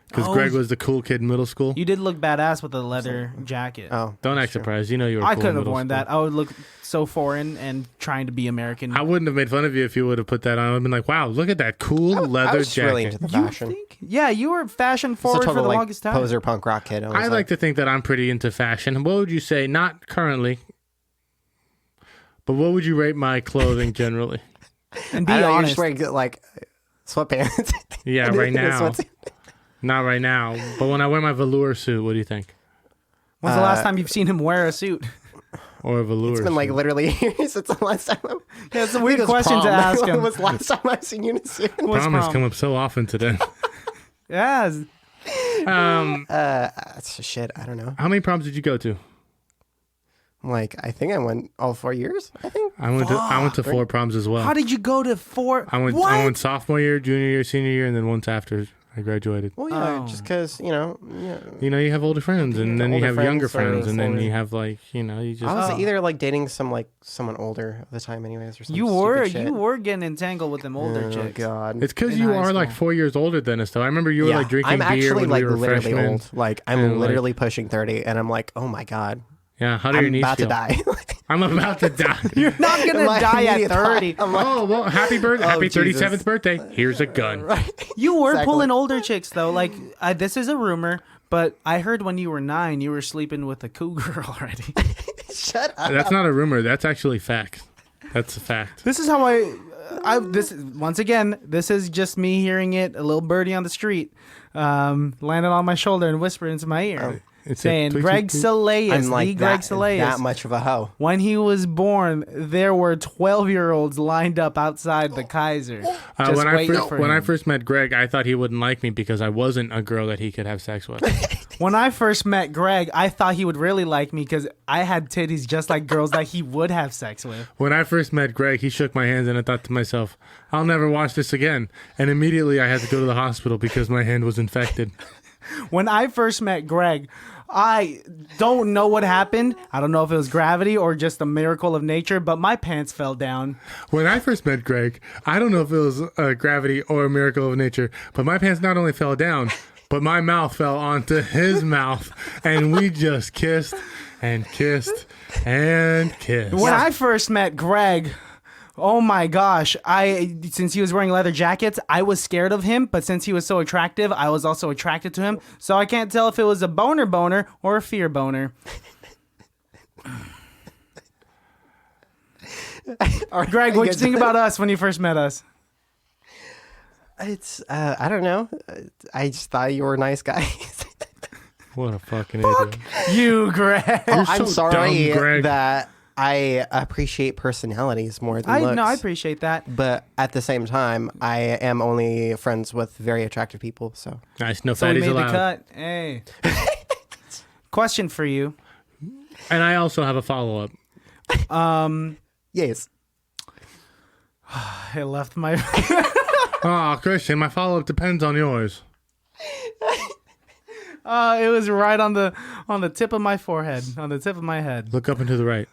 because Oh. Greg was the cool kid in middle school. You did look badass with a leather jacket. Oh, Don't act surprised. You know you were. I cool couldn't in have middle worn school. that. I would look so foreign and trying to be American. I wouldn't have made fun of you if you would have put that on. I would have been like, "Wow, look at that cool I leather was jacket." really into the You fashion. think? Yeah, you were fashion It's a forward for total the like longest time. poser punk rock kid. I like to think that I'm pretty into fashion. What would you say? Not currently, but what would you rate my clothing generally? And be I don't know, you're honest. just wearing like sweatpants. Yeah, And right a now. sweatsuit. Not right now. But when I wear my velour suit, what do you think? When's the last time you've seen him wear a suit? Or a velour It's been like suit? literally years since the last time. Yeah, it's a weird question to ask him. When was the last time I've seen you in a suit? What's Prom has prom? come up so often today. Yes. That's shit. I don't know. How many proms did you go to? Like, I think I went all 4 years. I think. I went to 4 proms as well. How did you go to 4? I went sophomore year, junior year, senior year, and then once after I graduated. Well, yeah, Oh. just because yeah. You know, you have older friends, and then you older have younger friends, friends, and then older- you have like, you know, you just. I was Oh. either like dating someone older at the time, anyways, or something. You were getting entangled with them older Oh chicks. God. It's because in you high are like school. 4 years older than us, though. I remember you were like drinking I'm beer actually when like we were literally freshmen. old. Like I'm and, like- literally pushing 30, and I'm like, oh my God, Yeah, how do your I'm knees about feel? to die. I'm about to die. You're not gonna My die at immediate 30. thought- I'm like, Oh well, happy birthday, happy Jesus. 37th birthday. Here's a gun. You were Exactly. pulling older chicks though. Like this is a rumor, but I heard when you were 9, you were sleeping with a cougar already. shut up. That's not a rumor. That's actually fact. That's a fact. This is how this once again. This is just me hearing it. A little birdie on the street, landed on my shoulder and whispered into my ear, It's saying, tweet, "Greg tweet, tweet. Salais, I'm like the Greg Salais. that much of a hoe. When he was born, there were 12-year-olds lined up outside the Kaiser, just when waiting for when I him. first met Greg, I thought he wouldn't like me because I wasn't a girl that he could have sex with. When I first met Greg, I thought he would really like me because I had titties just like girls that he would have sex with. When I first met Greg, he shook my hands and I thought to myself, I'll never watch this again. And immediately I had to go to the hospital because my hand was infected. When I first met Greg, I don't know what happened. I don't know if it was gravity or just a miracle of nature, but my pants fell down. When I first met Greg, I don't know if it was gravity or a miracle of nature, but my pants not only fell down, but my mouth fell onto his mouth. And we just kissed and kissed and kissed. When I first met Greg, oh my gosh, since he was wearing leather jackets, I was scared of him, but since he was so attractive, I was also attracted to him. So I can't tell if it was a boner or a fear boner. Greg, what'd you think about us when you first met us? It's I don't know. I just thought you were nice guys. What a fucking idiot. You, Greg. I'm so sorry dumb, Greg. that I appreciate personalities more than looks. No, I appreciate that. But at the same time, I am only friends with very attractive people. So Nice. No So we fatties made the allowed. cut. Hey. Question for you. And I also have a follow-up. yes. I left my... Oh, Christian, my follow-up depends on yours. It was right on the tip of my forehead, on the tip of my head. Look up and to the right.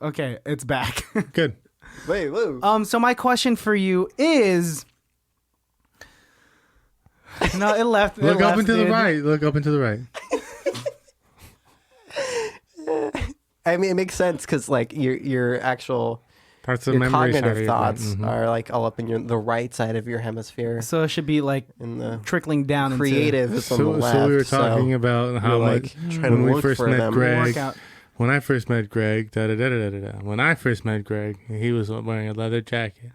Okay, it's back. Good. Wait, whoa. So my question for you is... No, it left. Look up and to the dude. right. Look up and to the right. I mean, it makes sense because like your actual Parts of your memory side of cognitive your brain. thoughts Mhm. are like all up in the right side of your hemisphere, So it should be like and the trickling down creative is on the left. So we were talking about how you're, like, much trying when to we look first for met them. into Greg. workout. When I first met Greg, when I first met Greg, he was wearing a leather jacket.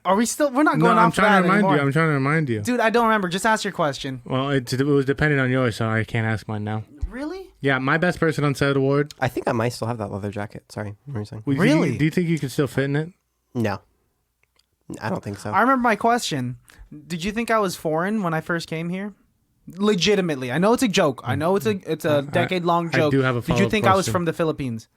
Are we still? We're not No, going I'm off trying to that remind anymore. you. I'm trying to remind you. Dude, I don't remember. Just ask your question. Well, it was dependent on yours, so I can't ask mine now. Really? Yeah, my best person on set award. I think I might still have that leather jacket. Sorry, what were you saying? Really? Do you think you could still fit in it? No, I don't think so. I remember my question. Did you think I was foreign when I first came here? Legitimately. I know it's a joke. I know it's a decade-long joke. I do have a Did you follow-up think I was question. from the Philippines?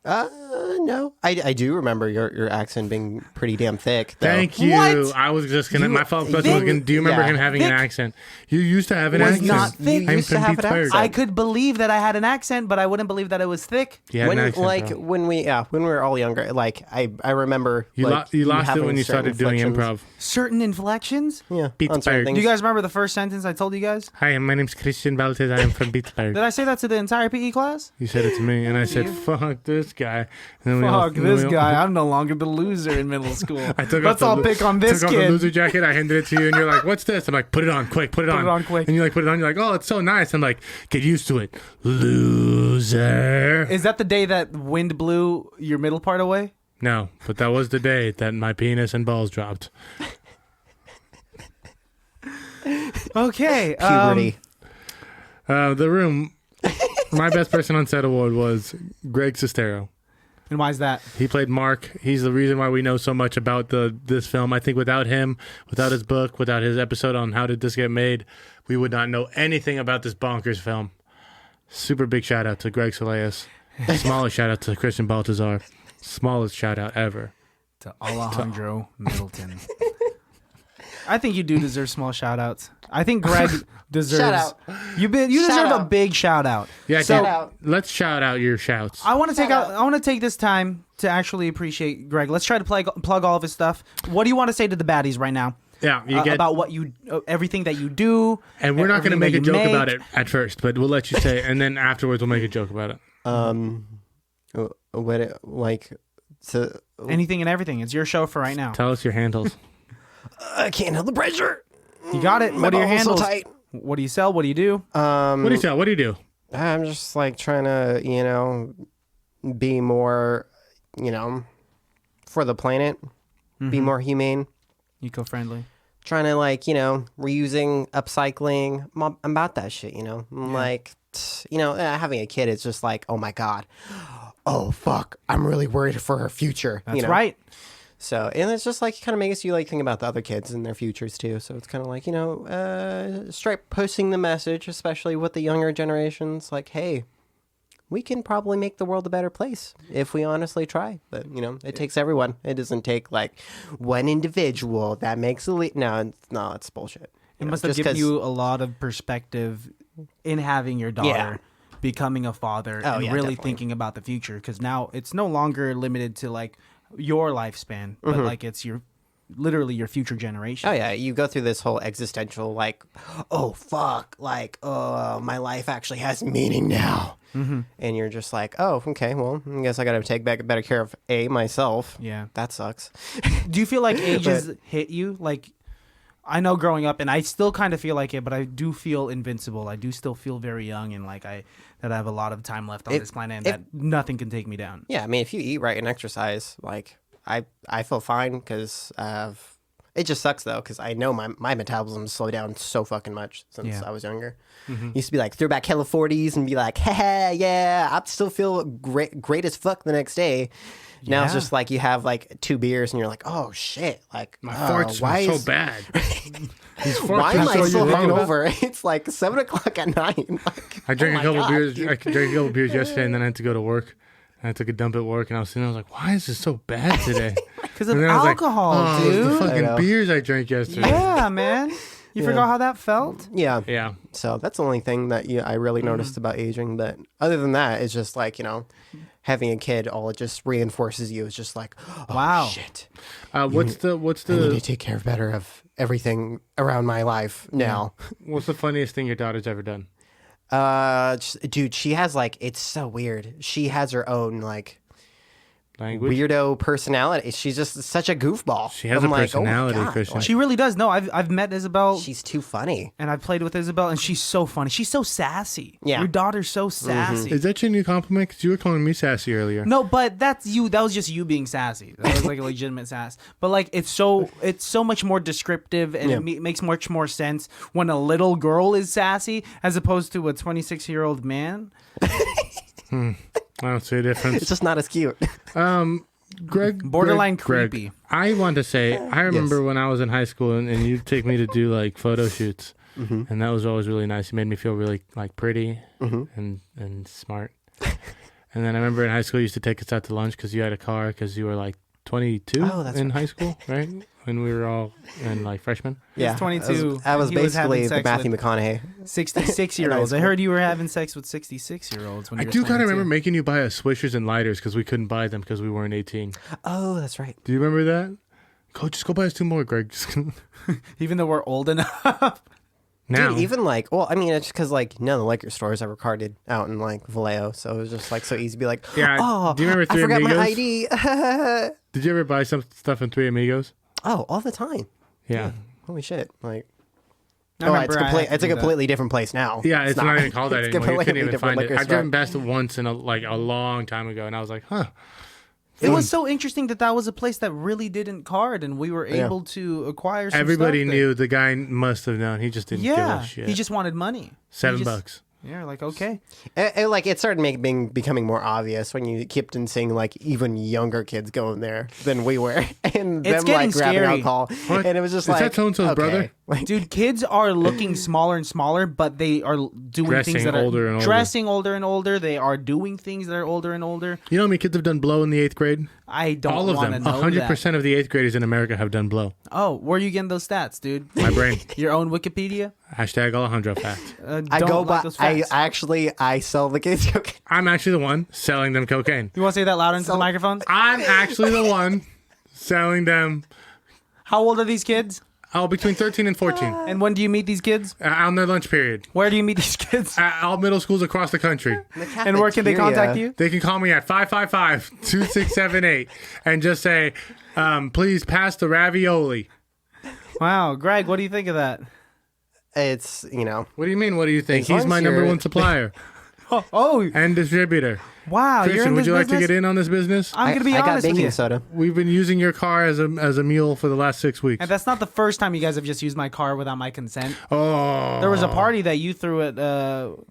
No, I do remember your accent being pretty damn thick. Though. Thank you. What? I was just gonna. You- My follow-up question was gonna. Do you remember Yeah. him having an Thick? accent? You used to have an Was accent. not thick. You I'm used to from have an Pittsburgh. accent. I could believe that I had an accent, but I wouldn't believe that it was thick. You had an When accent, like bro. when we were all younger, like I remember You, like, you lost it having when you certain started doing inflections. improv. Certain inflections. Yeah, on Pittsburgh. certain Do things. you guys remember the first sentence I told you guys? Hi, my name's Christian Baltes. I am from Pittsburgh. Did I say that to the entire PE class? You said it to me, and I said, "Fuck this guy." And then Fuck this guy. I'm no longer the loser in middle school. I took Let's off all the, pick on this took off the kid. loser jacket. I handed it to you, and you're like, "What's this?" I'm like, "Put it on, quick! Put it on!" it on quick. And you like put it on. You're like, "Oh, it's so nice." I'm like, "Get used to it, loser." Is that the day that wind blew your middle part away? No, but that was the day that my penis and balls dropped. Okay. Puberty. The room. My best person on set award was Greg Sestero. And why is that? He played Mark. He's the reason why we know so much about this film. I think without him, without his book, without his episode on how did this get made, we would not know anything about this bonkers film. Super big shout out to Greg Salais. Smallest shout out to Christian Baltazar. Smallest shout out ever. To Alejandro Middleton. I think you do deserve small shout outs. I think Greg deserves. Shout out. You deserve Shout a out. big shout out. Yeah, So- dude, Shout out. let's shout out your shouts. I want to take Shout out. I want to take this time to actually appreciate Greg. Let's try to plug all of his stuff. What do you want to say to the baddies right now? Yeah, you get about what you everything that you do. and we're not going to everything make a that you joke about make. it at first, but we'll let you say it, and then afterwards we'll make a joke about it. What it, like to Anything and everything. It's your show for right now. Tell us your handles. I can't handle the pressure. You got it. My What are your balls so handles? tight. What do you sell? What do you do? What do you tell? What do you do? I'm just like trying to, be more, for the planet, be more humane. Eco-friendly. Trying to reusing, upcycling. I'm about that shit, I'm like, having a kid is just like, oh my God. Oh fuck. I'm really worried for her future. That's right. So, and it's just like, kind of makes you think about the other kids and their futures too. So it's kind of like, start posting the message, especially with the younger generations, like, hey, we can probably make the world a better place if we honestly try. But, it takes everyone. It doesn't take one individual that makes a leap. No, it's bullshit. It must have given you a lot of perspective in having your daughter, becoming a father, and really definitely. thinking about the future. Because now it's no longer limited to your lifespan, but it's literally your future generation. Oh yeah, you go through this whole existential oh fuck, my life actually has meaning now, and you're just like, oh okay, well I guess I gotta take better care of myself. Yeah. That sucks. Do you feel like age has hit you? I know growing up, and I still kind of feel like it, but I do feel invincible. I do still feel very young, and like I have a lot of time left on this planet, and that nothing can take me down. Yeah, I mean, if you eat right and exercise, like I feel fine because it just sucks though because I know my metabolism slowed down so fucking much since I was younger. Used to be like throwback hella 40s and be like, yeah, I still feel great as fuck the next day. Now it's just like you have like 2 beers and you're like, oh shit, like My farts are so bad. Why am I still hungover? It's like 7 o'clock at night. Like, I drank a couple beers. Dude. I drank a couple beers yesterday, and then I had to go to work. And I took a dump at work, and I was like, why is this so bad today? Because of alcohol, dude. The fucking beers I drank yesterday. Yeah, man. You forgot how that felt? Yeah. So that's the only thing that I really noticed about aging. But other than that, it's just like, having a kid, all it just reinforces you. It's just like, wow, shit. What's the? I need to take care better of everything around my life now. What's the funniest thing your daughter's ever done? Dude, she has like, it's so weird. She has her own like Language? Weirdo personality. She's just such a goofball. She has a personality, Christian. She really does. No, I've met Isabel. She's too funny. And I've played with Isabel, and she's so funny. She's so sassy. Yeah. Your daughter's so sassy. Is that your new compliment? Because you were calling me sassy earlier. No, but that's you. That was just you being sassy. That was like a legitimate sass. But like, it's so much more descriptive, and it makes much more sense when a little girl is sassy as opposed to a 26-year-old man. I don't see a difference. It's just not as cute. Greg, borderline Greg, creepy. I want to say, I remember when I was in high school and you'd take me to do like photo shoots, and that was always really nice. You made me feel really like pretty and smart. And then I remember in high school you used to take us out to lunch because you had a car because you were like 22 in high school, right? When we were all in like freshmen. Yeah, He's 22. I was He basically the having sex Matthew with McConaughey. 66-year-olds. I heard you were having sex with 66-year-olds when I you were do kind of 22. remember making you buy us swishers and lighters because we couldn't buy them because we weren't 18. Oh, that's right. Do you remember that? Just go buy us 2 more, Greg. Even though we're old enough. Now. Dude, even like, well, I mean, it's just because like none of the liquor stores ever carded out in like Vallejo, so it was just like so easy to be like, oh, do you remember I Three forgot Amigos? my ID. Did you ever buy some stuff in Three Amigos? Oh, all the time. Yeah. Holy shit! Like, I remember it's I had to it's a do that. completely different place now. Yeah, it's not even called that it's anymore. You couldn't completely even different find it. liquor I've driven store. past it once in a long time ago, and I was like, huh. It was so interesting that was a place that really didn't card, and we were able to acquire some Everybody stuff knew. The guy must have known. He just didn't give a shit. He just wanted money. $7. Yeah, like, okay. And, like it started becoming more obvious when you kept on seeing like even younger kids going there than we were, and It's them getting like grabbing scary. alcohol, What? and it was just Is like that so-and-so's brother? Like, Dude, kids are looking smaller and smaller, but they are doing Dressing things that are older and older. dressing older and older. They are doing things that are older and older. You know how many kids have done blow in the 8th grade? I don't All of want to them. know 100% that. of the 8th graders in America have done blow. Oh, where are you getting those stats, dude? My brain. Your own Wikipedia? Hashtag Alejandro fact. I Don't go like by. those I facts. actually sell the kids cocaine. I'm actually the one selling them cocaine. You want to say that louder into the microphone? I'm actually the one selling them How old are these kids? between 13 and 14 And when do you meet these kids? on their lunch period. Where do you meet these kids? At all middle schools across the country. And where can they contact you? They can call me at 555-2678 and just say, please pass the ravioli. Wow, Greg, what do you think of that? It's What do you mean? What do you think? As long He's my as number you're- 1 supplier Oh, and distributor. wow, you're Christian, in would this you like to business? get in on this business? I'm going to be I got honest with baking you. soda. We've been using your car as a mule for the last 6 weeks. And that's not the first time you guys have just used my car without my consent. Oh. There was a party that you threw at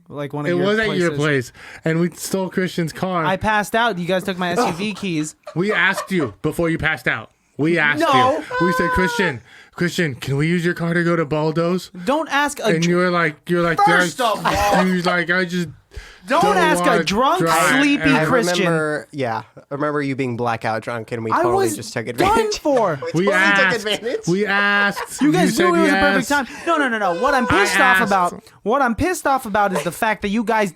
like one of It your was at places. your place, and we stole Christian's car. I passed out. You guys took my SUV keys. We asked you before you passed out. We asked No. you. We said, Christian, can we use your car to go to Baldo's? Don't ask a And you were like, First of all- you was like, I just don't ask a wanna drunk, drive. sleepy I Christian. I remember you being blackout drunk, and we I totally was just took done advantage. for. we took asked. advantage. We asked. You guys said knew it was a perfect yes. time. No. What I'm pissed off asked. about. What I'm pissed off about is the fact that you guys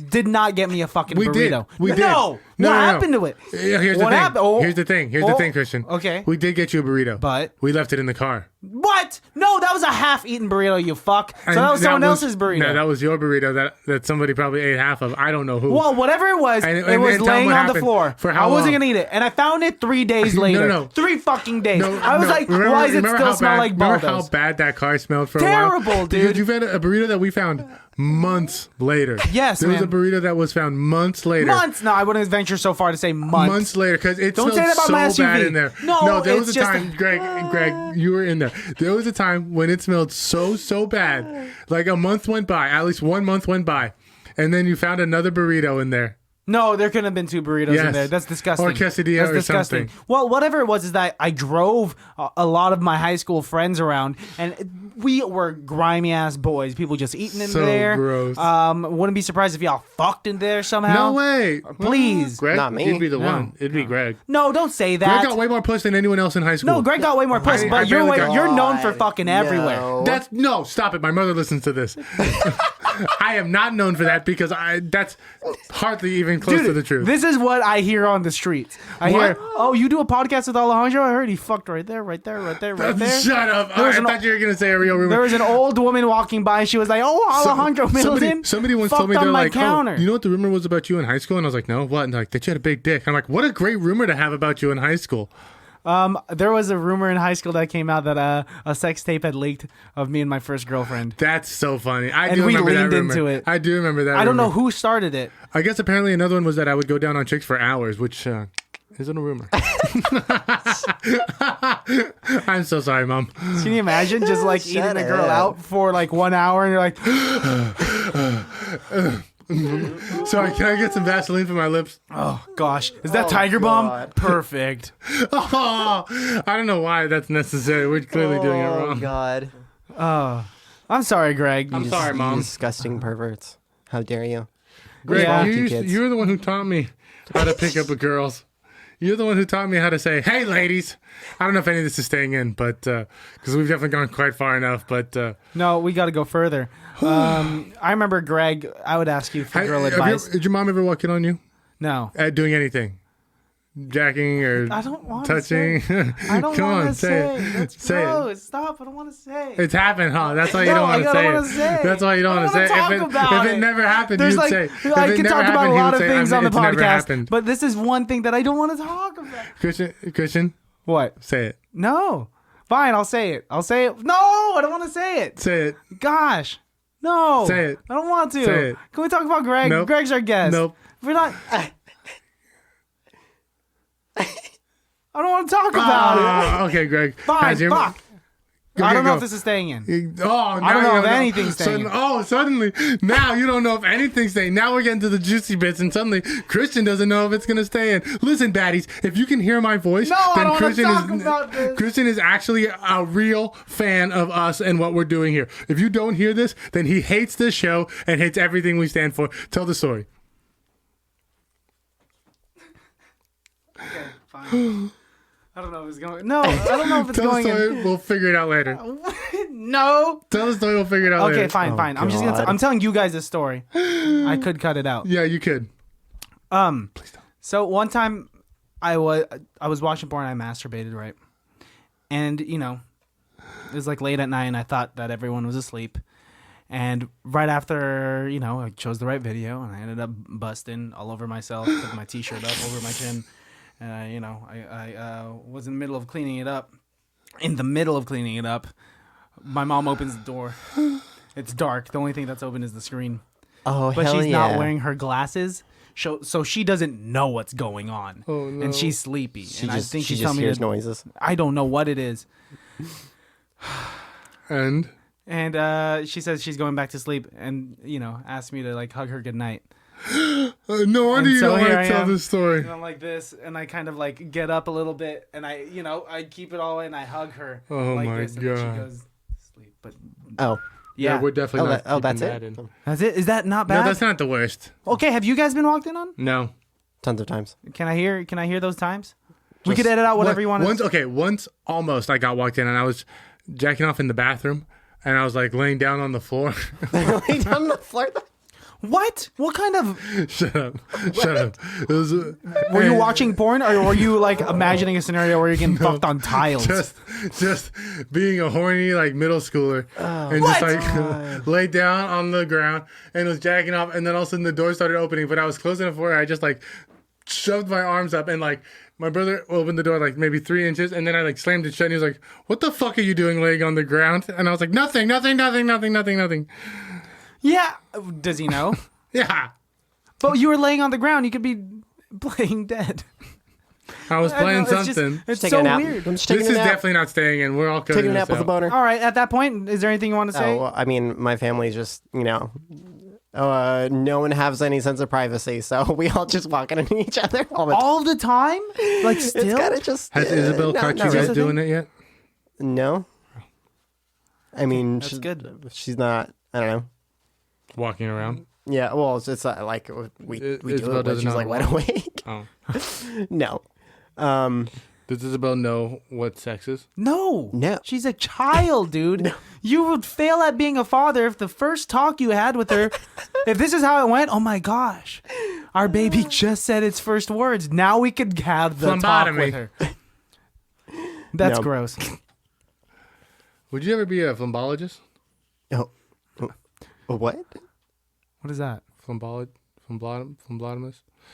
did not get me a fucking We did. burrito. We did. No. No, What no, no. happened to it? Here's the What thing. happened? Oh. Here's the thing. Here's the thing, Christian. Okay. We did get you a burrito, But- we left it in the car. What? No, that was a half-eaten burrito, you fuck. So And that was someone else's burrito. No, that was your burrito that somebody probably ate half of. I don't know who. Well, whatever it was, And- it and was tell 'em laying what on the happened. floor. For how I wasn't long? gonna eat it, and I found it 3 days later. no. 3 fucking days. I was like, remember- why does it remember still how smell bad- like Remember how Baldo's? bad that car smelled for a while? Terrible, dude. You've had a burrito that we found months later. Yes, there was a man. burrito that was found months later. Months? No, I wouldn't venture so far to say months. Months later, because it Don't smelled say that about my so bad SUV. in there. No, there was it's a just- time, Greg, you were in there. There was a time when it smelled so bad. Like a month went by, at least 1 month went by, and then you found another burrito in there. No, there couldn't have been 2 burritos Yes. in there. That's disgusting. Or quesadilla That's or disgusting. something. Well, whatever it was is that I drove a lot of my high school friends around, and we were grimy ass boys. People just eating in So there. gross. Wouldn't be surprised if y'all fucked in there somehow. No way. Please. Greg, Not me. He'd be the No. one. It'd be Greg. No, don't say Greg that. got way more puss than anyone else in high school. No, Greg got way more puss, I but barely got- you're known for fucking everywhere. No. Stop it. My mother listens to this. I am not known for that because that's hardly even close to the truth. This is what I hear on the streets. I What? hear, oh, you do a podcast with Alejandro? I heard he fucked right there. Shut up. There was I an- thought you were going to say a real rumor. There was an old woman walking by, and she was like, oh, Alejandro Middleton Somebody once fucked told me on they're my like, counter. oh, you know what the rumor was about you in high school? And I was like, no, what? And they're like, that you had a big dick. I'm like, what a great rumor to have about you in high school. There was a rumor in high school that came out that a sex tape had leaked of me and my first girlfriend. That's so funny. I And do we remember that leaned rumor. into it. I do remember that. I don't know rumor. who started it. I guess apparently another one was that I would go down on chicks for hours, which isn't a rumor. I'm so sorry, Mom. Can you imagine just like eating Shut a girl up. out for like 1 hour and you're like, Sorry, can I get some Vaseline for my lips? oh gosh, is that Oh, Tiger Bomb? God. Perfect. Oh, I don't know why that's necessary. We're clearly doing it Oh, wrong. God. I'm sorry, Greg. I'm sorry, You Mom. disgusting perverts. How dare you? Greg, Yeah. you're the one who taught me how to pick up with girls. You're the one who taught me how to say, hey, ladies. I don't know if any of this is staying in, but because we've definitely gone quite far enough. But No, we got to go further. I remember, Greg, I would ask you for girl advice. did your mom ever walk in on you No. at doing anything? Jacking or I don't want to touching? say. I don't Come want on, to say. it. That's Say gross. Stop. I don't want to say. It's happened, huh? That's why you No, don't want I to don't say wanna it. say. That's why you don't I want to don't say wanna it. talk about If it it. never happened, There's you'd like, say. If I it can never talk about happened, a he lot would of say, things on the "It's never podcast, happened." but this is one thing that I don't want to talk about. Christian, What? say it. No. Fine, I'll say it. I'll say it. No, I don't want to say it. Say it. Gosh. No. Say it. I don't want to. Say it. Can we talk about Greg? Nope. Greg's our guest. Nope. We're not. I don't want to talk about it. Okay, Greg. Fine, Has your- fuck. Okay, I don't know go. if this is staying in. Oh, now I don't know you if anything's staying. Suddenly, now you don't know if anything's staying. Now we're getting to the juicy bits, and suddenly Christian doesn't know if it's gonna stay in. Listen, baddies, if you can hear my voice, No, I then don't wanna Christian talk is about this. Christian is actually a real fan of us and what we're doing here. If you don't hear this, then he hates this show and hates everything we stand for. Tell the story. Okay, fine. I don't know if it's going. No, I don't know if it's Tell the going story. in. We'll figure it out later. No. Tell the story. We'll figure it out later. Okay, fine, fine. I'm just gonna. God. I'm telling you guys a story. I could cut it out. Yeah, you could. Please don't. So one time, I was watching porn. And I masturbated, right? And you know, it was like late at night, and I thought that everyone was asleep. And right after, you know, I chose the right video, and I ended up busting all over myself with my t-shirt up over my chin. And you know, I was in the middle of cleaning it up. In the middle of cleaning it up, my mom opens the door. It's dark. The only thing that's open is the screen. Oh, But hell she's yeah. not wearing her glasses, so she doesn't know what's going on. Oh, no. And she's sleepy. She and just, I think she she's just telling me hears to, noises. I don't know what it is. And And she says she's going back to sleep, and you know, asked me to like hug her goodnight. no wonder And you so don't want here to I tell am. this story. And I'm like this, and I kind of like get up a little bit, and I, you know, I keep it all in. I hug her Oh like my this, and then God. she goes to sleep. But Oh, yeah, we're definitely not. oh, that's keeping it? that in. that's it. Is that not No, bad? that's not the worst. Okay, have you guys been walked in on? No. tons of times. Can I hear those times? We could edit out whatever you want. Once almost I got walked in and I was jacking off in the bathroom and I was like laying down on the floor. Laying down on the floor. What? What kind of? Shut up. Shut up. It was, Were you watching porn, or were you like imagining a scenario where you're getting fucked on tiles? just being a horny like middle schooler and just like laid down on the ground and was jacking off, and then all of a sudden the door started opening, but I was closing it for her. I just like shoved my arms up, and like my brother opened the door like maybe 3 inches, and then I like slammed it shut, and he was like, "What the fuck are you doing laying on the ground?" And I was like, nothing. Yeah. Does he know? Yeah. But you were laying on the ground. You could be playing dead. I was playing know, it's just- something. It's Taking so a nap. weird. I'm just This taking is a nap. definitely not staying in. We're all cutting Taking a nap this with a out. boner. All right. At that point, is there anything you want to say? Oh, well, I mean, my family's just, no one has any sense of privacy, so we all just walking into each other all the time. All the time? Like It's still? gotta just. Has Isabel no, caught no, you guys really. doing it yet? No. I mean, That's good. She's not. I don't know. Walking around? Yeah, well, it's like we do Isabel it, but doesn't she's know like how wide to awake. Oh. No. Does Isabel know what sex is? No. No. She's a child, dude. You would fail at being a father if the first talk you had with her, if this is how it went, oh my gosh. Our baby just said its first words. Now we could have the talk Phlebotomy. with her. That's No. gross. Would you ever be a phlebotomist? Oh. What? What is that? Phlebotomist?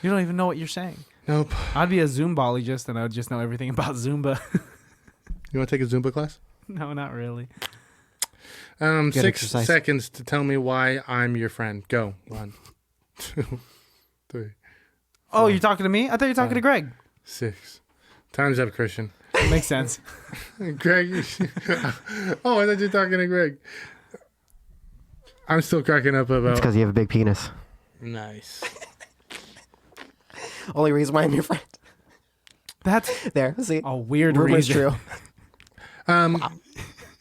You don't even know what you're saying. Nope. I'd be a Zumbologist and I would just know everything about Zumba. You want to take a Zumba class? No, not really. 6 exercise. seconds to tell me why I'm your friend. Go. 1, 2, 3, Oh, you're talking to me? I thought you were talking to Greg. 6. Time's up, Christian. Makes sense. Greg. Oh, I thought you were talking to Greg. I'm still cracking up about. you have a big penis. Nice. Only reason why I'm your friend. That's There, see? a weird Rumor's reason. true.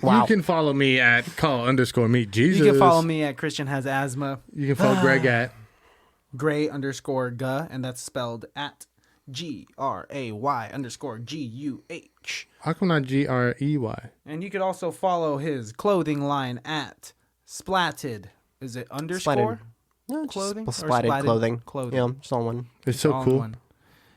Wow. You can follow me at call_meet Jesus. You can follow me at Christian Has Asthma. You can follow Greg at. Gray_Guh, and that's spelled at GRAY_GUH. How come not GREY? And you could also follow his clothing line at Splatted. Is it underscore? Splatted. No, Clothing? just Or splatted splatted clothing. clothing. Yeah, just all one. It's so All in cool. one.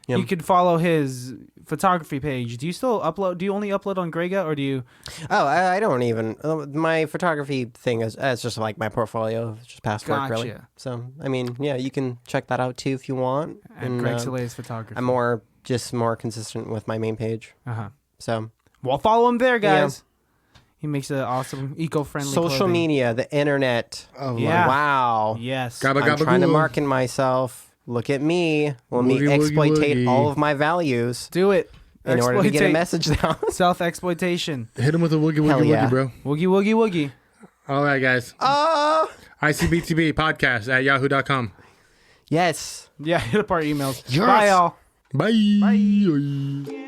Yep. You could follow his photography page. Do you still upload? Do you only upload on Grega, or do you? Oh, I don't even. My photography thing is it's just like my portfolio. It's just past work, really. Gotcha. So, I mean, yeah, you can check that out too if you want. And Greg Salais photography. I'm just more consistent with my main page. Uh-huh. So, Well, follow him there, guys. He makes an awesome, eco-friendly social clothing. media, the internet. Oh, Yeah. Wow. Yes. Gabba I'm trying to gabagool. market myself. Look at me. Let me Woogie, woogie, exploitate woogie. all of my values Do it. in order to get a Exploitate. message down. Self-exploitation. Hit him with a woogie Hell woogie yeah. woogie, bro. Woogie, woogie, woogie. All right, guys. Oh, ICBTB podcast at yahoo.com. yes. Yeah, hit up our emails. Yes. Bye, y'all. Bye. Bye.